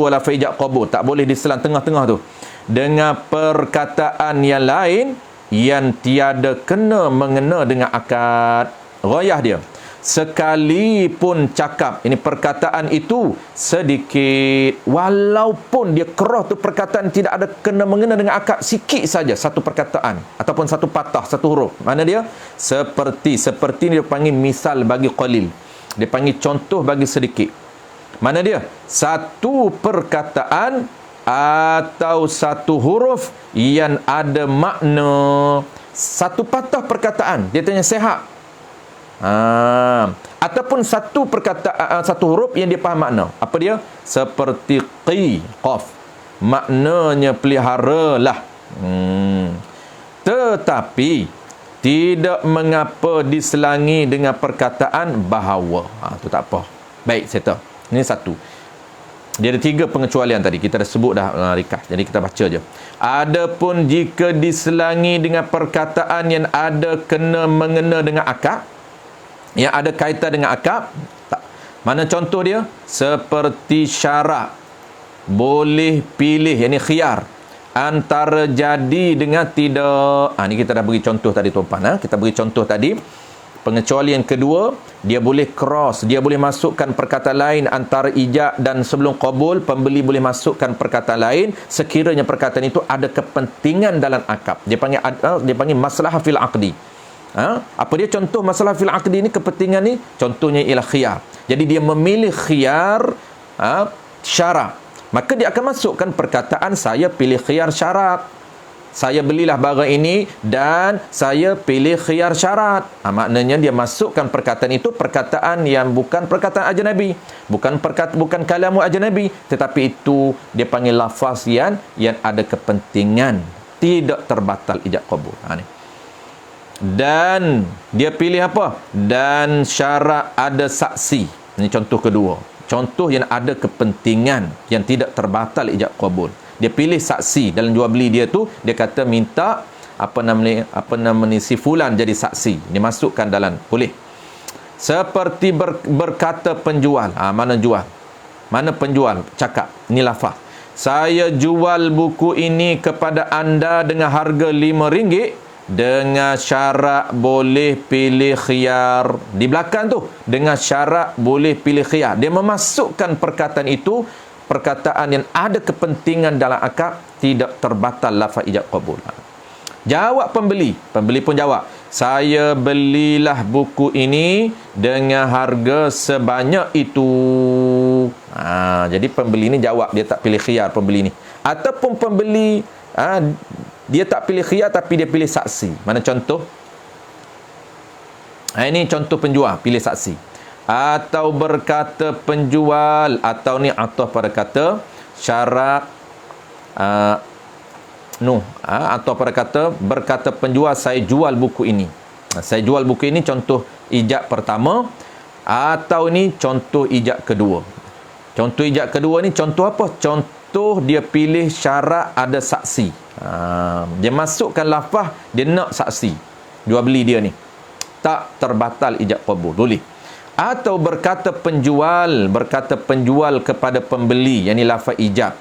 lafaz ijab qabul. Tak boleh diselang tengah-tengah tu dengan perkataan yang lain yang tiada mengena dengan akad. Ghayah dia, sekalipun cakap, ini perkataan itu sedikit, walaupun dia kerah tu perkataan tidak ada mengena dengan akad, sikit saja satu perkataan ataupun satu patah, satu huruf. Mana dia? Seperti dia panggil misal bagi qalil, dia panggil contoh bagi sedikit. Mana dia? Satu perkataan atau satu huruf yang ada makna, satu patah perkataan dia tanya sehat, ataupun satu perkataan, satu huruf yang dia faham makna. Apa dia? Seperti qaf, maknanya peliharalah. Tetapi tidak mengapa diselangi dengan perkataan bahawa. Tu tak apa. Baik, settle. Ini satu. Dia ada 3 pengecualian tadi. Kita dah sebut dah rikas. Jadi kita baca je. Adapun jika diselangi dengan perkataan yang ada mengena dengan akad, yang ada kaitan dengan akad, tak. Mana contoh dia? Seperti syarat, boleh pilih, yang ni khiyar, antara jadi dengan tidak. Ni kita dah beri contoh tadi tuan-puan. Kita beri contoh tadi. Pengecualian kedua, dia boleh cross, dia boleh masukkan perkataan lain antara ijab dan sebelum qabul, pembeli boleh masukkan perkataan lain sekiranya perkataan itu ada kepentingan dalam akad. Dia panggil masalah fil aqdi. Apa dia contoh masalah fil aqdi ni, kepentingan ni? Contohnya ialah khiyar. Jadi dia memilih khiyar syarat. Maka dia akan masukkan perkataan saya pilih khiyar syarat. Saya belilah barang ini dan saya pilih khiyar syarat. Maknanya dia masukkan perkataan itu, perkataan yang bukan perkataan ajnabi, bukan kalamu ajnabi, tetapi itu dia panggil lafaz yang ada kepentingan, tidak terbatal ijab qabul. Dan dia pilih apa? Dan syarat ada saksi. Ini contoh kedua. Contoh yang ada kepentingan yang tidak terbatal ijab qabul. Dia pilih saksi dalam jual beli dia tu, dia kata minta apa namanya si fulan jadi saksi. Dia masukkan dalam, boleh. Seperti berkata penjual. Mana jual? Mana penjual cakap? Ini lafaz. Saya jual buku ini kepada anda dengan harga RM5 dengan syarat boleh pilih khiyar. Di belakang tu, dengan syarat boleh pilih khiyar. Dia memasukkan perkataan itu, perkataan yang ada kepentingan dalam akad, tidak terbatal lafaz ijab qabul. Jawab pembeli pun jawab, saya belilah buku ini dengan harga sebanyak itu. Jadi pembeli ni jawab, dia tak pilih khiyar pembeli ni. Ataupun pembeli dia tak pilih khiyar tapi dia pilih saksi. Mana contoh? Ini contoh penjual pilih saksi. Atau berkata penjual, atau ni atau pada kata syarat atau pada kata berkata penjual, saya jual buku ini. Saya jual buku ini, contoh ijab pertama. Atau ni contoh ijab kedua. Contoh ijab kedua ni contoh apa? Contoh dia pilih syarat ada saksi. Dia masukkan lafaz dia nak saksi jual beli dia ni, tak terbatal ijab qabul, boleh. Atau berkata penjual kepada pembeli, yang ni lafaz ijab,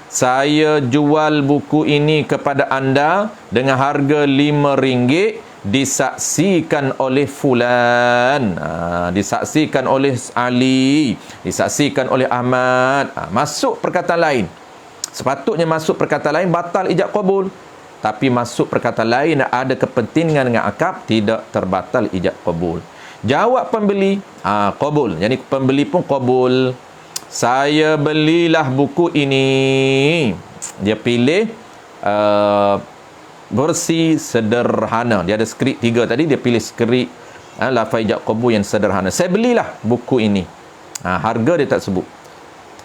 saya jual buku ini kepada anda dengan harga RM5, disaksikan oleh fulan, disaksikan oleh Ali, disaksikan oleh Ahmad. Masuk perkataan lain. Sepatutnya masuk perkataan lain batal ijab qabul, tapi masuk perkataan lain ada kepentingan dengan akad, tidak terbatal ijab qabul. Jawab pembeli, qabul. Jadi pembeli pun qabul. Saya belilah buku ini. Dia pilih versi sederhana. Dia ada skrip 3 tadi, dia pilih skrip lafaz ijab qabul yang sederhana. Saya belilah buku ini. Harga dia tak sebut.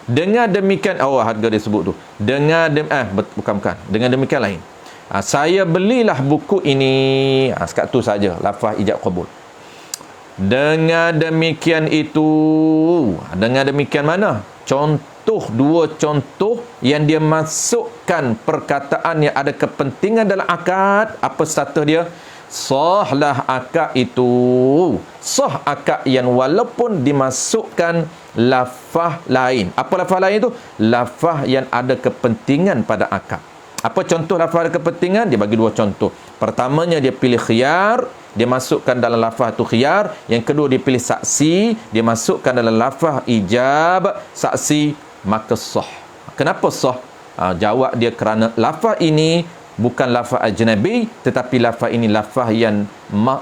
Dengan demikian, harga dia sebut tu. Bukan. Dengan demikian lain. Saya belilah buku ini. Sekat tu saja lafaz ijab qabul. Dengan demikian itu, dengan demikian mana? Dua contoh yang dia masukkan perkataan yang ada kepentingan dalam akad. Apa status dia? Sahlah akad itu. Sah akad yang walaupun dimasukkan lafaz lain. Apa lafaz lain itu? Lafaz yang ada kepentingan pada akad. Apa contoh lafaz ada kepentingan? Dia bagi 2 contoh. Pertamanya dia pilih khiyar, dia masukkan dalam lafaz tu khiyar. Yang kedua dia pilih saksi, dia masukkan dalam lafaz ijab saksi, maka sah. Kenapa sah? Jawab dia kerana lafaz ini bukan lafaz ajnabi, tetapi lafaz ini lafaz yang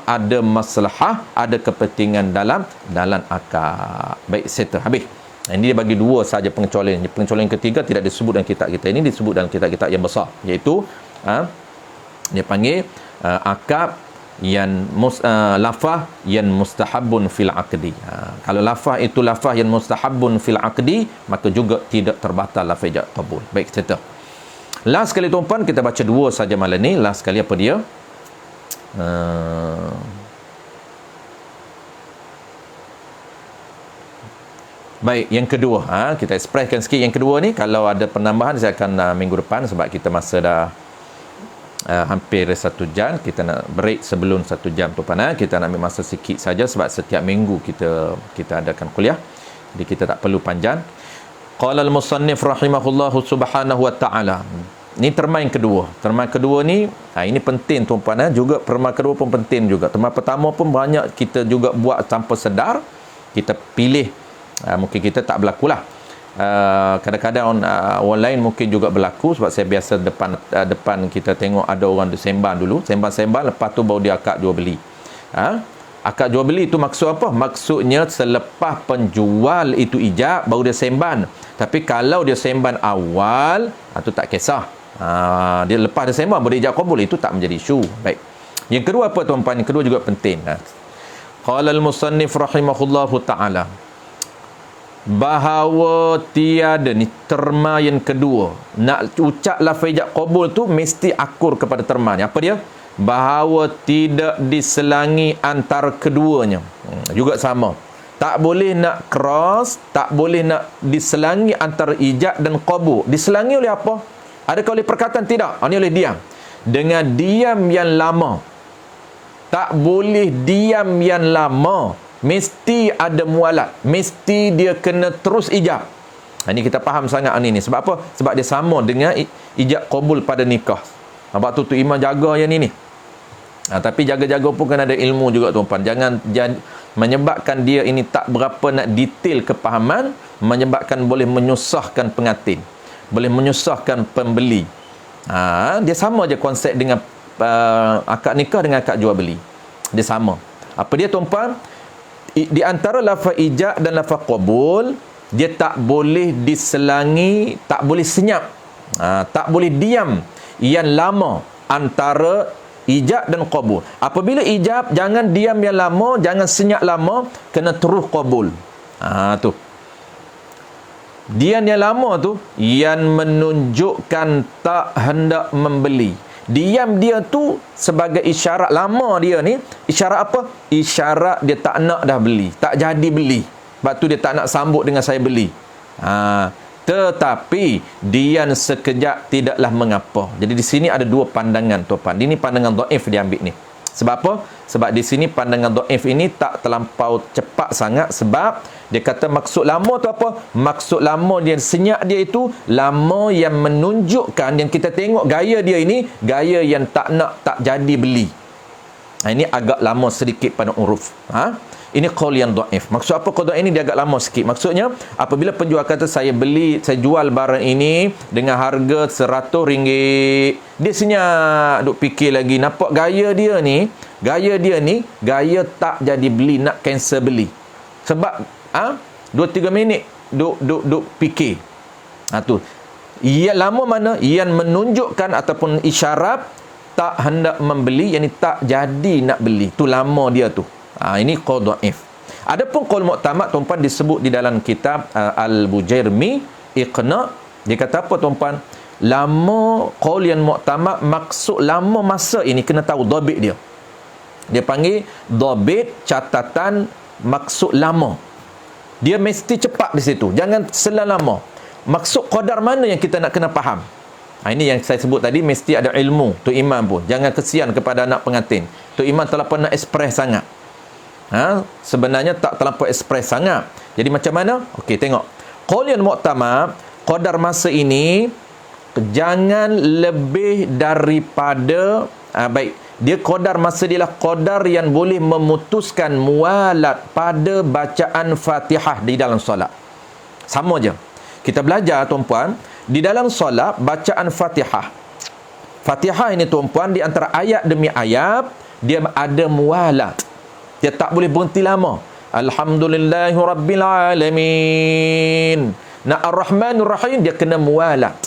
ada maslahah, ada kepentingan dalam akad. Baik, settle, habis. Ini dia bagi 2 saja pengecualian. Pengecualian ketiga tidak disebut dalam kitab kita. Ini disebut dalam kitab-kitab yang besar, iaitu dia panggil akad yang lafaz yang mustahabun fil aqdi. Kalau lafaz itu lafaz yang mustahabun fil aqdi, maka juga tidak terbatal lafaz ijab qabul. Baik, cerita. Last sekali tuan-puan, kita baca 2 saja malam ni. Last sekali apa dia? Baik, yang kedua, kita expresskan sikit yang kedua ni. Kalau ada penambahan saya akan minggu depan, sebab kita masa dah hampir 1 jam. Kita nak break sebelum 1 jam tu pana. Kita nak ambil masa sikit saja sebab setiap minggu kita adakan kuliah. Jadi kita tak perlu panjang. Qala al-musannif rahimahullahu subhanahu wa ta'ala. Ni terma yang kedua. Terma kedua ni ini penting tuan-puan, juga terma kedua pun penting juga. Terma pertama pun banyak kita juga buat tanpa sedar. Kita pilih, mungkin kita tak berlakulah. Kadang-kadang orang lain mungkin juga berlaku, sebab saya biasa depan kita tengok ada orang sembang dulu, sembang lepas tu baru dia akad jual beli. Akad jual beli itu maksud apa? Maksudnya selepas penjual itu ijab baru dia sembang. Tapi kalau dia sembang awal, itu tak kisah. Dia lepas dia sembang baru dia ijab qabul, itu tak menjadi isu. Baik. Yang kedua apa tuan-puan? Yang kedua juga penting. Qala al-musannif rahimahullahu ta'ala, bahawa tiada, ni terma yang kedua, nak ucap lafaz ijab qabul tu mesti akur kepada terma ni. Apa dia? Bahawa tidak diselangi antara keduanya. Juga sama, tak boleh nak cross, tak boleh nak diselangi antara ijab dan qabul. Diselangi oleh apa? Adakah oleh perkataan? Tidak. Ini oleh diam. Dengan diam yang lama. Tak boleh diam yang lama, mesti ada mualat, mesti dia kena terus ijab. Ini kita faham sangat ni. Sebab apa? Sebab dia sama dengan ijab qabul pada nikah. Sebab tu imam jaga yang ni. Tapi jaga-jaga pun kena ada ilmu juga tuan-puan. Jangan menyebabkan dia ini tak berapa nak detail kepahaman, menyebabkan boleh menyusahkan pengantin, boleh menyusahkan pembeli. Dia sama je konsep dengan akad nikah dengan akad jual beli. Dia sama. Apa dia tuan-puan? Di antara lafaz ijab dan lafaz qabul, dia tak boleh diselangi, tak boleh senyap, tak boleh diam yang lama antara ijab dan qabul. Apabila ijab, jangan diam yang lama, jangan senyap lama, kena terus qabul. Tu. Diam yang lama tu yang menunjukkan tak hendak membeli. Diam dia tu sebagai isyarat lama dia ni. Isyarat apa? Isyarat dia tak nak dah beli, tak jadi beli. Sebab tu dia tak nak sambut dengan saya beli. Tetapi diam sekejap tidaklah mengapa. Jadi di sini ada dua pandangan tuan-puan. Ini pandangan dhaif dia ambil ni. Sebab apa? Sebab di sini pandangan dhaif ini tak terlampau cepat sangat. Sebab dia kata maksud lama tu apa? Maksud lama dia senyap dia itu lama yang menunjukkan, yang kita tengok gaya dia ini, gaya yang tak nak, tak jadi beli. Ini agak lama sedikit pada uruf. Ini qaul yang dhaif. Maksud apa qaul ini dia agak lama sikit? Maksudnya apabila penjual kata saya jual barang ini dengan harga RM100, dia senyap duk fikir lagi. Nampak gaya dia ni, gaya tak jadi beli, nak cancel beli. Sebab 2-3 minit duk fikir. Tu. Ia lama mana yang menunjukkan ataupun isyarat tak hendak membeli, yang ni tak jadi nak beli. Tu lama dia tu. Ini qaul dhaif. Adapun qaul mu'tamad tuan-puan disebut di dalam kitab Al-Bujairmi Iqna. Dia kata apa tuan-puan? Lama qaul yang mu'tamad, maksud lama masa ini kena tahu dhabit dia. Dia panggil dhabit, catatan maksud lama. Dia mesti cepat di situ. Jangan selang lama. Maksud qadar mana yang kita nak kena faham. Ini yang saya sebut tadi, mesti ada ilmu. Tok Imam pun. Jangan kesian kepada anak pengantin. Tok Imam terlampau nak ekspres sangat. Sebenarnya tak terlampau ekspres sangat. Jadi macam mana? Okey, tengok. Qaul yang mu'tamad, qadar masa ini jangan lebih daripada dia qadar masa dia lah qadar yang boleh memutuskan mualat pada bacaan Fatihah di dalam solat. Sama je. Kita belajar tuan-puan, di dalam solat bacaan Fatihah. Fatihah ini tuan-puan, di antara ayat demi ayat dia ada mualat. Dia tak boleh berhenti lama. Alhamdulillahirabbil alamin. Ar-Rahmanur Rahim dia kena mualat.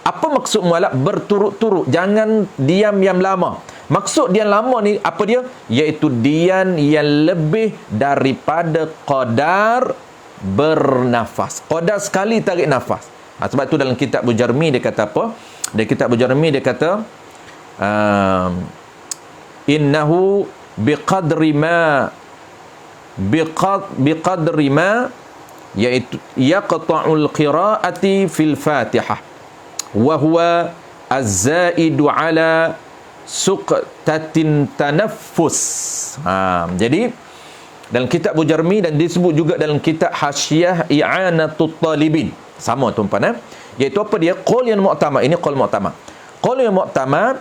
Apa maksud mualat? Berturut-turut. Jangan diam yang lama. Maksud diam lama ni apa dia? Iaitu diam yang lebih daripada qadar bernafas. Qadar sekali tarik nafas. Sebab tu dalam kitab Bujarmi dia kata apa? Dalam kitab Bujarmi dia kata innahu biqadri ma iaitu yaqta'ul qira'ati fil Fatihah wa huwa az-zaidu ala suqtatin tanaffus. Jadi dalam kitab Bujarmi dan disebut juga dalam kitab Hasyiah I'anatut Talibin. Sama tuan-puan, iaitu apa dia? Qaul yang mu'tamad. Ini qaul mu'tamad. Qaul yang mu'tamad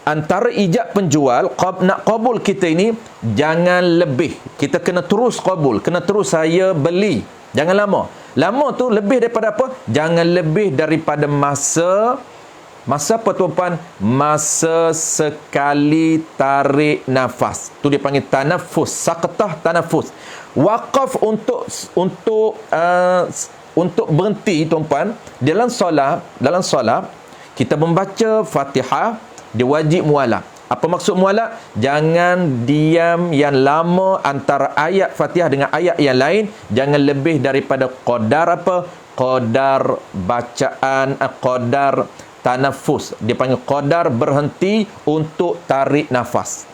antara ijab penjual nak qabul kita ini jangan lebih. Kita kena terus qabul, kena terus saya beli. Jangan lama. Lama tu lebih daripada apa? Jangan lebih daripada masa apa tuan-puan? Masa sekali tarik nafas. Tu dia panggil tanafus, saqtah tanafus. Waqaf untuk berhenti tuan-puan. Dalam solat kita membaca Fatihah, dia wajib mualat. Apa maksud mualat? Jangan diam yang lama antara ayat Fatihah dengan ayat yang lain. Jangan lebih daripada qadar apa? Qadar bacaan, qadar tanafus. Dia panggil qadar berhenti untuk tarik nafas.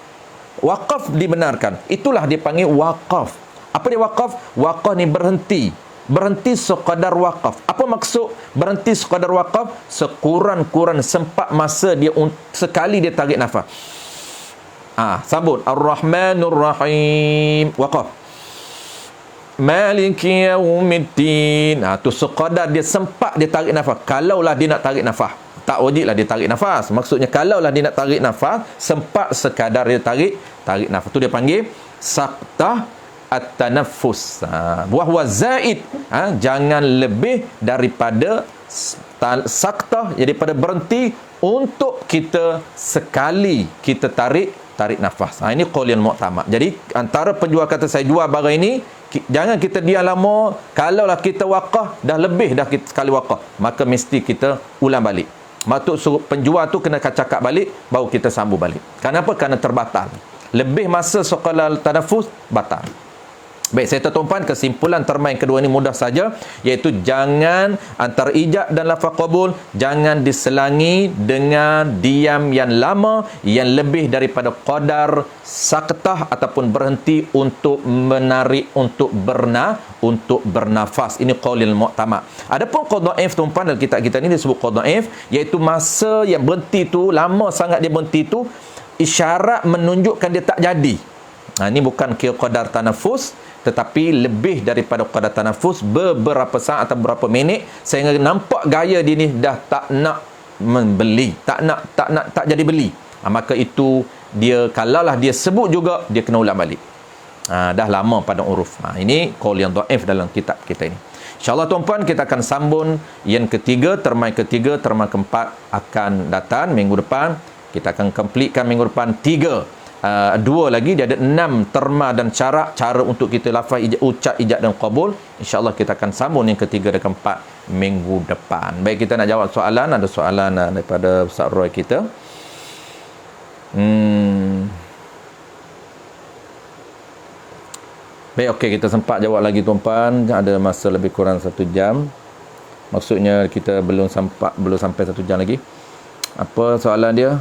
Waqaf dibenarkan. Itulah dia panggil waqaf. Apa dia waqaf? Waqaf ni berhenti. Berhenti sekadar waqaf. Apa maksud berhenti sekadar waqaf? Sekurang-kurang sempat masa dia sekali dia tarik nafas. Sambut Ar-Rahmanur Rahim. Waqaf. Maliki Yaumiddin. Tu sekadar dia sempat dia tarik nafas. Kalaulah dia nak tarik nafas, tak wajiblah dia tarik nafas. Maksudnya kalaulah dia nak tarik nafas, sempat sekadar dia tarik nafas. Tu dia panggil saqtah at-tanaffus. Wa huwa zaid. Jangan lebih daripada saktah, daripada berhenti untuk kita sekali kita tarik nafas. Ini qaul yang mu'tamad. Jadi antara penjual kata saya jual barang ini, jangan kita diam lama. Kalaulah kita waqah dah lebih dah kita sekali waqah, maka mesti kita ulang balik. Maksud suruh penjual tu kena cakap balik, baru kita sambung balik. Kenapa? Kerana terbatal. Lebih masa soqala tanafus, batal. Baik, saya tuan-tuan, kesimpulan terma yang kedua ini mudah saja, iaitu jangan antara ijab dan lafaz qabul jangan diselangi dengan diam yang lama yang lebih daripada qadar sakatah ataupun berhenti untuk menarik, untuk bernafas. Ini qaul yang mu'tamad. Adapun qaul dhaif, tuan-tuan, dalam kitab kita ini disebut qaul dhaif, iaitu masa yang berhenti tu lama sangat, dia berhenti tu isyarat menunjukkan dia tak jadi. Ini bukan kira qadar tanafus, tetapi lebih daripada qadar tanafus beberapa saat atau beberapa minit, sehingga nampak gaya dia ni dah tak nak membeli, tak jadi beli. Maka itu dia, kalaulah dia sebut juga, dia kena ulang balik. Dah lama pada uruf. Ini qaul yang dhaif dalam kitab kita ini. InsyaAllah tuan-puan, kita akan sambung yang ketiga, terma ketiga, terma keempat akan datang minggu depan. Kita akan completekan minggu depan 2 lagi. Dia ada 6 terma dan cara untuk kita lafaz ucap ijab dan qabul. InsyaAllah kita akan sambung yang ketiga dan keempat minggu depan. Baik, kita nak jawab soalan. Ada soalan daripada Ustaz Roy kita. Baik, okey, kita sempat jawab lagi tuan-puan. Ada masa lebih kurang 1 jam. Maksudnya kita belum sampai 1 jam lagi. Apa soalan dia?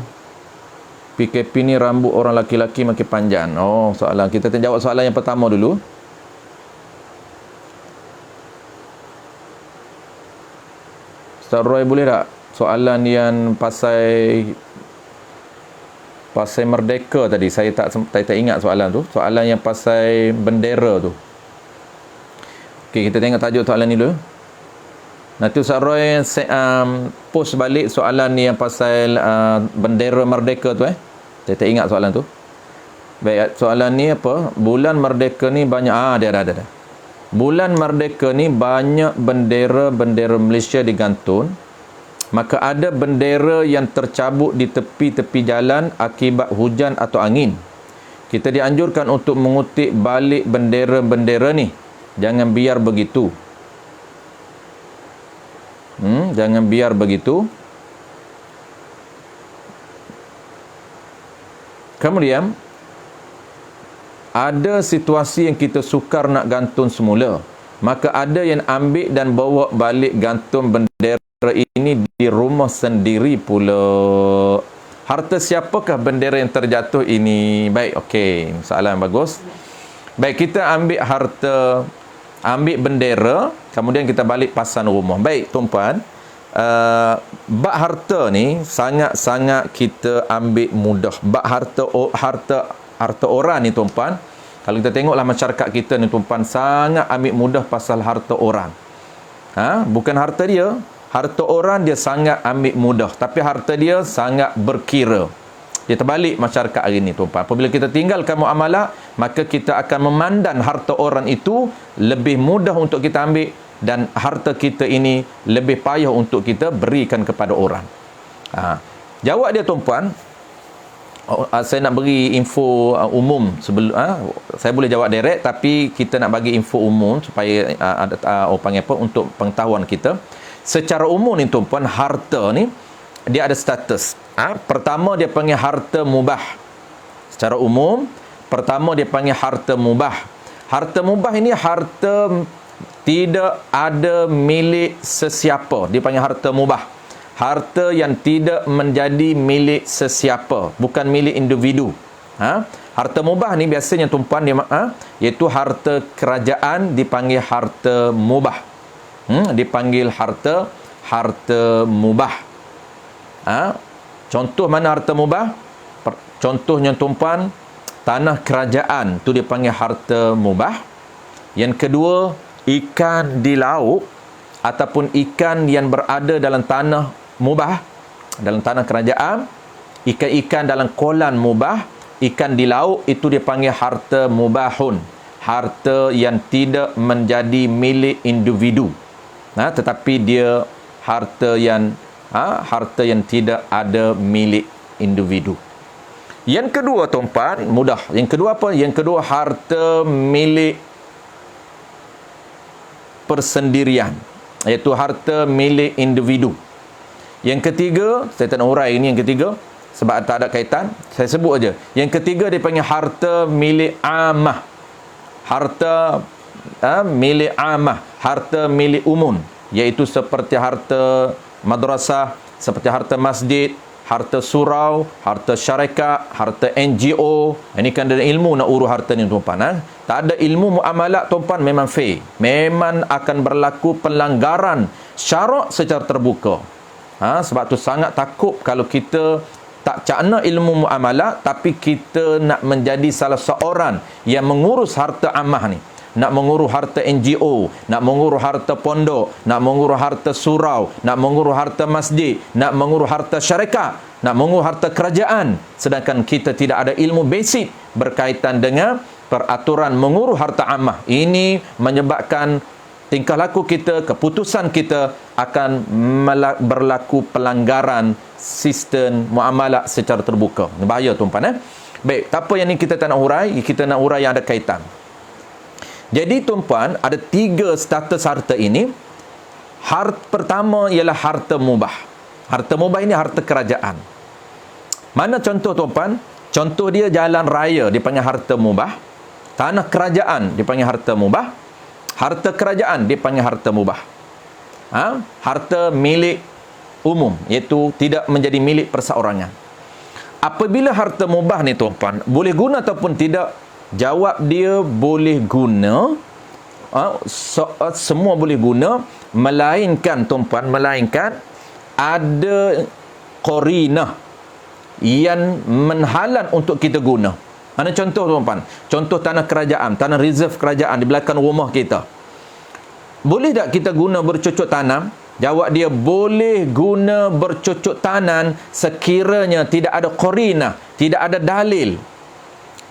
PKP ni rambut orang laki-laki makin panjang. Soalan. Kita jawab soalan yang pertama dulu. Ustaz Roy, boleh tak soalan yang pasal merdeka tadi? Saya tak ingat soalan tu. Soalan yang pasal bendera tu. Okey, kita tengok tajuk soalan ni dulu. Nanti Ustaz Roy post balik soalan ni yang pasal bendera merdeka tu. Saya tak ingat soalan tu. Baik, soalan ni apa? Bulan merdeka ni banyak. Dia ada. Bulan merdeka ni banyak bendera Malaysia digantung. Maka ada bendera yang tercabut di tepi-tepi jalan akibat hujan atau angin. Kita dianjurkan untuk mengutip balik bendera-bendera ni. Jangan biar begitu. Jangan biar begitu. Kemudian ada situasi yang kita sukar nak gantung semula, maka ada yang ambil dan bawa balik gantung bendera ini di rumah sendiri pula. Harta siapakah bendera yang terjatuh ini? Baik, okey, soalan bagus. Baik, kita ambil bendera, kemudian kita balik pasang rumah. Baik, tuan-puan, bab harta ni sangat-sangat kita ambil mudah. Bab harta orang ni, tuan-puan, kalau kita tengoklah masyarakat kita ni, tuan-puan, sangat ambil mudah pasal harta orang. Bukan harta dia, harta orang dia sangat ambil mudah, tapi harta dia sangat berkira. Dia terbalik masyarakat hari ni, tuan-puan. Apabila kita tinggalkan muamalah, maka kita akan memandang harta orang itu lebih mudah untuk kita ambil, dan harta kita ini lebih payah untuk kita berikan kepada orang. Jawab dia, tuan-puan. Saya nak beri info umum sebelum saya boleh jawab direct, tapi kita nak bagi info umum supaya untuk pengetahuan kita. Secara umum ni, tuan-puan, harta ni dia ada status. Pertama dia panggil harta mubah. Secara umum, pertama dia panggil harta mubah. Harta mubah ini harta tidak ada milik sesiapa. Dia panggil harta mubah. Harta yang tidak menjadi milik sesiapa, bukan milik individu. Harta mubah ni biasanya, tuan-puan, iaitu harta kerajaan dipanggil harta mubah. Dipanggil harta mubah. Contoh mana harta mubah? Contohnya, tuan-puan, tanah kerajaan tu dipanggil harta mubah. Yang kedua, ikan di laut ataupun ikan yang berada dalam tanah mubah, dalam tanah kerajaan. Ikan-ikan dalam kolam mubah, ikan di laut, itu dipanggil harta mubahun, harta yang tidak menjadi milik individu, tetapi dia harta yang harta yang tidak ada milik individu. Yang kedua tuan-puan, mudah. Yang kedua apa? Yang kedua harta milik persendirian, iaitu harta milik individu. Yang ketiga, saya tak nak urai ini yang ketiga sebab tak ada kaitan, saya sebut aja. Yang ketiga dia panggil harta milik amah. Harta milik amah, harta milik umum, iaitu seperti harta madrasah, seperti harta masjid, harta surau, harta syarikat, harta NGO. Ini kan ada ilmu nak urus harta ni tuan-puan. Tak ada ilmu muamalat tuan-puan, memang fake. Memang akan berlaku pelanggaran syarak secara terbuka. Sebab tu sangat takut kalau kita tak cakna ilmu muamalat tapi kita nak menjadi salah seorang yang mengurus harta amah ni. Nak mengurus harta NGO, nak mengurus harta pondok, nak mengurus harta surau, nak mengurus harta masjid, nak mengurus harta syarikat, nak mengurus harta kerajaan, sedangkan kita tidak ada ilmu basic berkaitan dengan peraturan mengurus harta amah. Ini menyebabkan tingkah laku kita, keputusan kita akan berlaku pelanggaran sistem muamalat secara terbuka. Bahaya tuan-puan. Baik, tak apa yang ni kita tak nak urai, kita nak urai yang ada kaitan. Jadi tuan-puan, ada 3 status harta ini. Pertama ialah harta mubah. Harta mubah ini harta kerajaan. Mana contoh tuan-puan? Contoh dia jalan raya dipanggil harta mubah. Tanah kerajaan dipanggil harta mubah. Harta kerajaan dipanggil harta mubah. Harta milik umum, iaitu tidak menjadi milik perseorangan. Apabila harta mubah ni tuan-puan, boleh guna ataupun tidak? Jawab dia boleh guna. Semua boleh guna, melainkan tuan-puan, melainkan ada qarinah yang menghalang untuk kita guna. Mana contoh tuan-puan? Contoh tanah kerajaan, tanah reserve kerajaan di belakang rumah kita. Boleh tak kita guna bercocok tanam? Jawab dia boleh guna bercocok tanam sekiranya tidak ada qarinah, tidak ada dalil,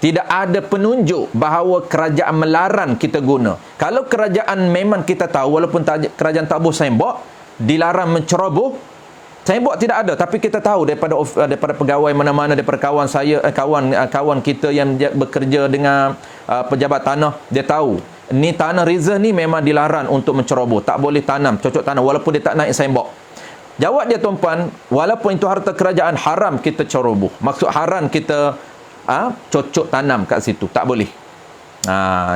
tidak ada penunjuk bahawa kerajaan melarang kita guna. Kalau kerajaan memang kita tahu, walaupun kerajaan tak boleh sembok, dilarang menceroboh, sembok tidak ada, tapi kita tahu daripada pegawai mana-mana, daripada kawan saya, kawan kita yang bekerja dengan pejabat tanah, dia tahu ni tanah reserve ni memang dilarang untuk menceroboh, tak boleh tanam cocok tanam walaupun dia tak naik sembok. Jawab dia tuan-puan, walaupun itu harta kerajaan, haram kita ceroboh. Maksud haram kita cocok tanam kat situ, tak boleh.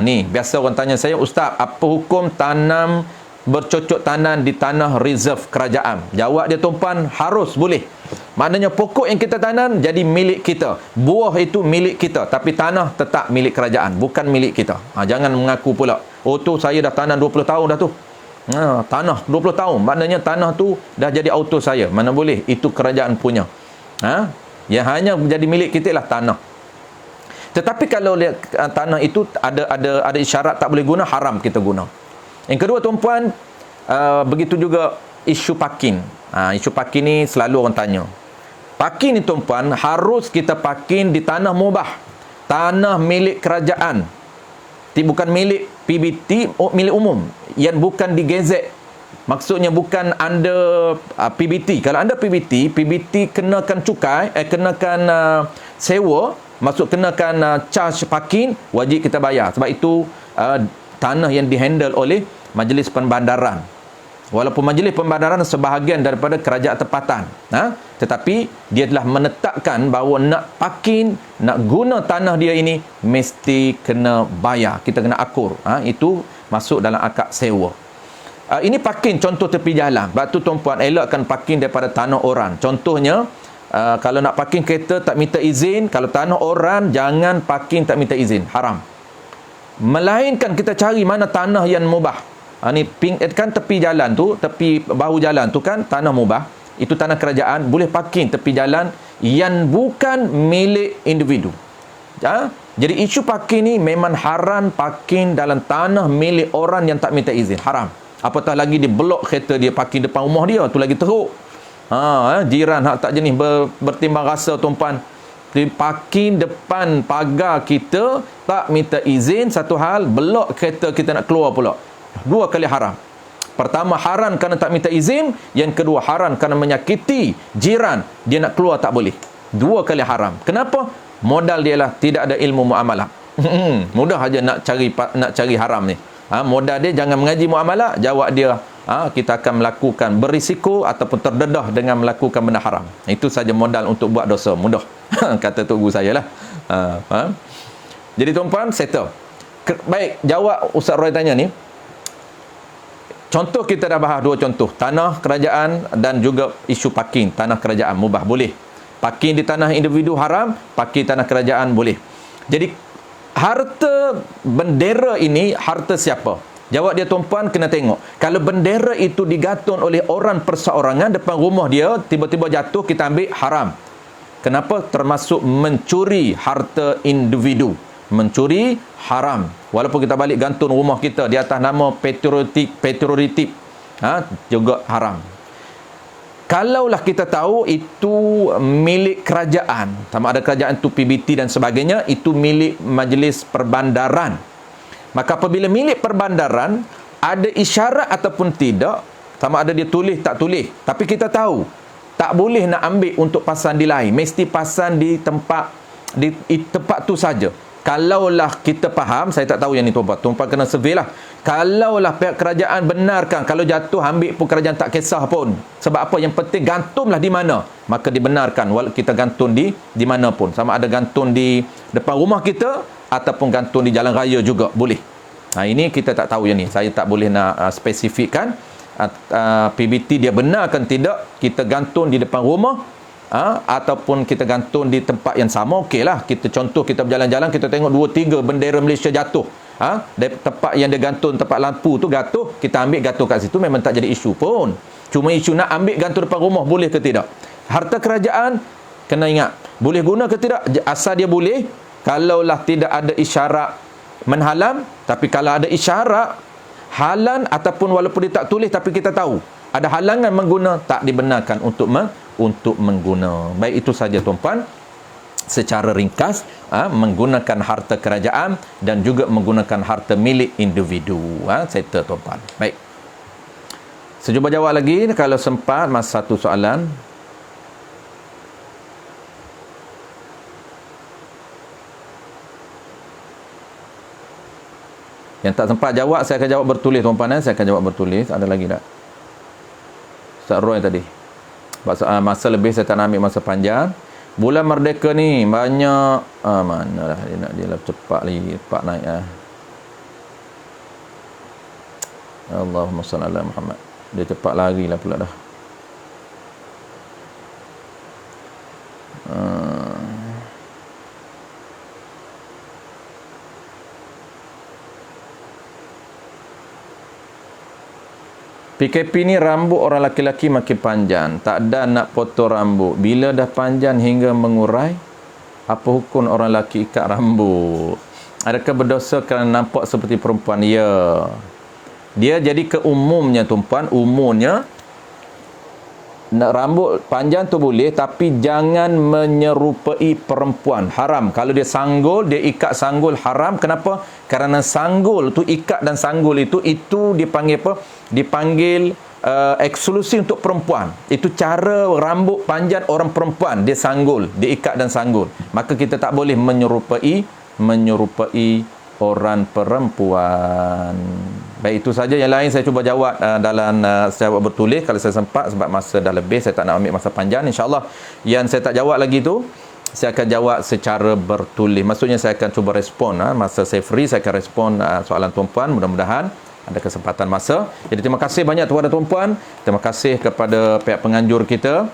Ni biasa orang tanya saya, ustaz, apa hukum tanam bercocok tanam di tanah reserve kerajaan? Jawab dia tuan-puan, harus boleh. Maknanya pokok yang kita tanam jadi milik kita, buah itu milik kita, tapi tanah tetap milik kerajaan, bukan milik kita. Jangan mengaku pula, oh tu saya dah tanam 20 tahun dah tu. Tanah 20 tahun, maknanya tanah tu dah jadi auto saya. Mana boleh, itu kerajaan punya. Yang hanya menjadi milik kita lah tanah. Tetapi kalau tanah itu ada isyarat tak boleh guna, haram kita guna. Yang kedua tuan-puan, begitu juga isu parking. Isu parking ni selalu orang tanya. Parking ni tuan-puan, harus kita parking di tanah mubah, tanah milik kerajaan, bukan milik PBT, milik umum, yang bukan digezet. Maksudnya bukan under PBT. Kalau under PBT kenakan cukai, kenakan sewa, maksud kenakan charge parking, wajib kita bayar. Sebab itu tanah yang dihandle oleh Majlis Pembandaran. Walaupun Majlis Pembandaran sebahagian daripada kerajaan tempatan, tetapi dia telah menetapkan bahawa nak parking, nak guna tanah dia ini mesti kena bayar, kita kena akur. Itu masuk dalam akad sewa. Ini parking contoh tepi jalan. Sebab tu tuan-puan, elakkan parking daripada tanah orang. Contohnya, kalau nak parking kereta tak minta izin, kalau tanah orang jangan parking tak minta izin, haram. Melainkan kita cari mana tanah yang mubah. Ni kan tepi jalan tu, tepi bahu jalan tu kan tanah mubah, itu tanah kerajaan, boleh parking tepi jalan yang bukan milik individu. Jadi isu parking ni memang haram, parking dalam tanah milik orang yang tak minta izin, haram. Apatah lagi dia blok kereta dia parking depan rumah dia, tu lagi teruk. Jiran hak tak jenis bertimbang rasa tuan-puan. Parking depan pagar kita tak minta izin, satu hal, blok kereta kita nak keluar pula, 2 kali haram. Pertama, haram kerana tak minta izin. Yang kedua, haram kerana menyakiti jiran. Dia nak keluar tak boleh. 2 kali haram. Kenapa? Modal dia lah tidak ada ilmu muamalah. Mudah aja nak cari haram ni. Modal dia jangan mengaji muamalah. Jawab dia, kita akan melakukan berisiko ataupun terdedah dengan melakukan benda haram. Itu saja modal untuk buat dosa. Mudah. Kata tok guru saya lah. Jadi tuan-puan, settle. Baik, jawab Ustaz Roy tanya ni. Contoh kita dah bahas 2 contoh. Tanah kerajaan dan juga isu parking. Tanah kerajaan mubah, boleh. Parking di tanah individu haram, parking tanah kerajaan boleh. Jadi, harta bendera ini, harta siapa? Jawab dia, tuan-puan, kena tengok. Kalau bendera itu digantung oleh orang perseorangan depan rumah dia, tiba-tiba jatuh, kita ambil, haram. Kenapa? Termasuk mencuri harta individu. Mencuri haram. Walaupun kita balik gantung rumah kita di atas nama petrolitik, juga haram. Kalaulah kita tahu itu milik kerajaan, sama ada kerajaan itu PBT dan sebagainya, itu milik majlis perbandaran. Maka apabila milik perbandaran, ada isyarat ataupun tidak, sama ada dia tulis tak tulis, tapi kita tahu tak boleh nak ambil untuk pasang di lain, mesti pasang di tempat tu saja. Kalaulah kita faham, saya tak tahu yang ni tuan-tuan kena survey lah. Kalaulah pihak kerajaan benarkan, kalau jatuh ambil pun kerajaan tak kisah pun. Sebab apa? Yang penting gantunglah di mana, maka dibenarkan walau kita gantung di mana pun. Sama ada gantung di depan rumah kita ataupun gantung di jalan raya juga boleh. Ini kita tak tahu yang ni. Saya tak boleh nak spesifikkan. PBT dia benarkan tidak kita gantung di depan rumah, ataupun kita gantung di tempat yang sama, okeylah. Kita contoh, kita berjalan-jalan, kita tengok 2-3 bendera Malaysia jatuh, dari tempat yang dia gantung, tempat lampu tu jatuh, kita ambil gantung kat situ, memang tak jadi isu pun. Cuma isu nak ambil gantung depan rumah, boleh ke tidak? Harta kerajaan, kena ingat, boleh guna ke tidak? Asal dia boleh, kalaulah tidak ada isyarat menhalang. Tapi kalau ada isyarat halang, ataupun walaupun dia tak tulis tapi kita tahu ada halangan mengguna, tak dibenarkan untuk mengguna. Baik, itu saja tuan-puan secara ringkas, menggunakan harta kerajaan dan juga menggunakan harta milik individu. Settle tuan-puan. Baik, saya cuba jawab lagi kalau sempat, masa satu soalan. Yang tak sempat jawab, saya akan jawab bertulis tuan-puan. Saya akan jawab bertulis. Ada lagi tak? Ustaz Roy tadi. Masa lebih, saya tak nak ambil masa panjang. Bulan Merdeka ni banyak, manalah dia nak dia cepat lagi, cepat naik. Allahumma salli ala Muhammad. Dia cepat lari lah pula dah. PKP ni rambut orang laki-laki makin panjang. Tak ada nak potong rambut. Bila dah panjang hingga mengurai, apa hukum orang lelaki ikat rambut? Adakah berdosa kerana nampak seperti perempuan? Ya. Dia jadi keumumnya tuan-puan, umumnya rambut panjang tu boleh, tapi jangan menyerupai perempuan. Haram. Kalau dia sanggul, dia ikat sanggul, haram. Kenapa? Kerana sanggul tu, ikat dan sanggul itu dipanggil apa? Dipanggil eksklusif untuk perempuan. Itu cara rambut panjang orang perempuan, dia sanggul, dia ikat dan sanggul. Maka kita tak boleh menyerupai orang perempuan. Baik, itu saja. Yang lain saya cuba jawab dalam jawab bertulis kalau saya sempat, sebab masa dah lebih, saya tak nak ambil masa panjang. InsyaAllah yang saya tak jawab lagi tu, saya akan jawab secara bertulis. Maksudnya saya akan cuba respon, masa saya free saya akan respon soalan tuan-puan. Mudah-mudahan ada kesempatan masa. Jadi terima kasih banyak kepada tuan-puan, terima kasih kepada pihak penganjur kita,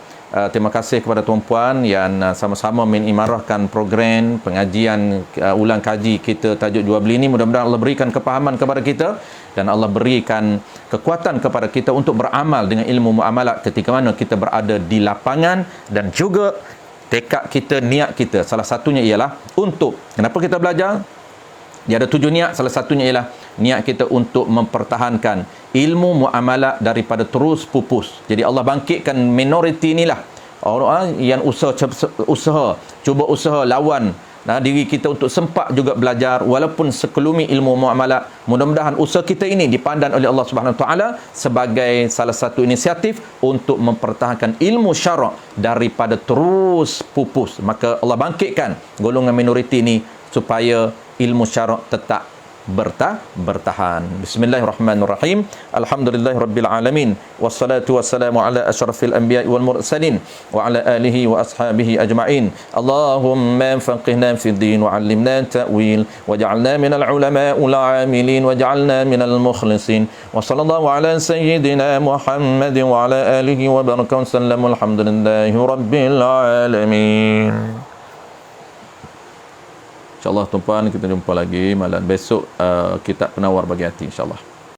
terima kasih kepada tuan-puan yang sama-sama mengimarahkan program pengajian ulang kaji kita tajuk jual beli ini. Mudah-mudahan Allah berikan kepahaman kepada kita dan Allah berikan kekuatan kepada kita untuk beramal dengan ilmu muamalat ketika mana kita berada di lapangan, dan juga tekad kita, niat kita. Salah satunya ialah untuk, kenapa kita belajar? Dia ada 7 niat. Salah satunya ialah niat kita untuk mempertahankan ilmu muamalat daripada terus pupus. Jadi Allah bangkitkan minoriti inilah, orang yang cuba usaha lawan diri kita untuk sempat juga belajar walaupun sekelumit ilmu muamalat. Mudah-mudahan usaha kita ini dipandang oleh Allah Subhanahu Wa Taala sebagai salah satu inisiatif untuk mempertahankan ilmu syarak daripada terus pupus. Maka Allah bangkitkan golongan minoriti ini supaya ilmu syarak tetap bertahan. Bismillahirrahmanirrahim. Alhamdulillahirabbil alamin. Wassalatu wassalamu ala asyrafil anbiya'i wal mursalin wa ala alihi wa ashabihi ajma'in. Allahumma faqihna fid din wa 'allimna ta'wil waj'alna minal ulama'il 'amilin waj'alna minal mukhlisin. Wa sallallahu ala sayyidina Muhammadin wa ala alihi wa baraka wa sallam. Alhamdulillahirabbil alamin. InsyaAllah tuan-tuan, kita jumpa lagi malam besok, kitab Penawar Bagi Hati, insyaAllah.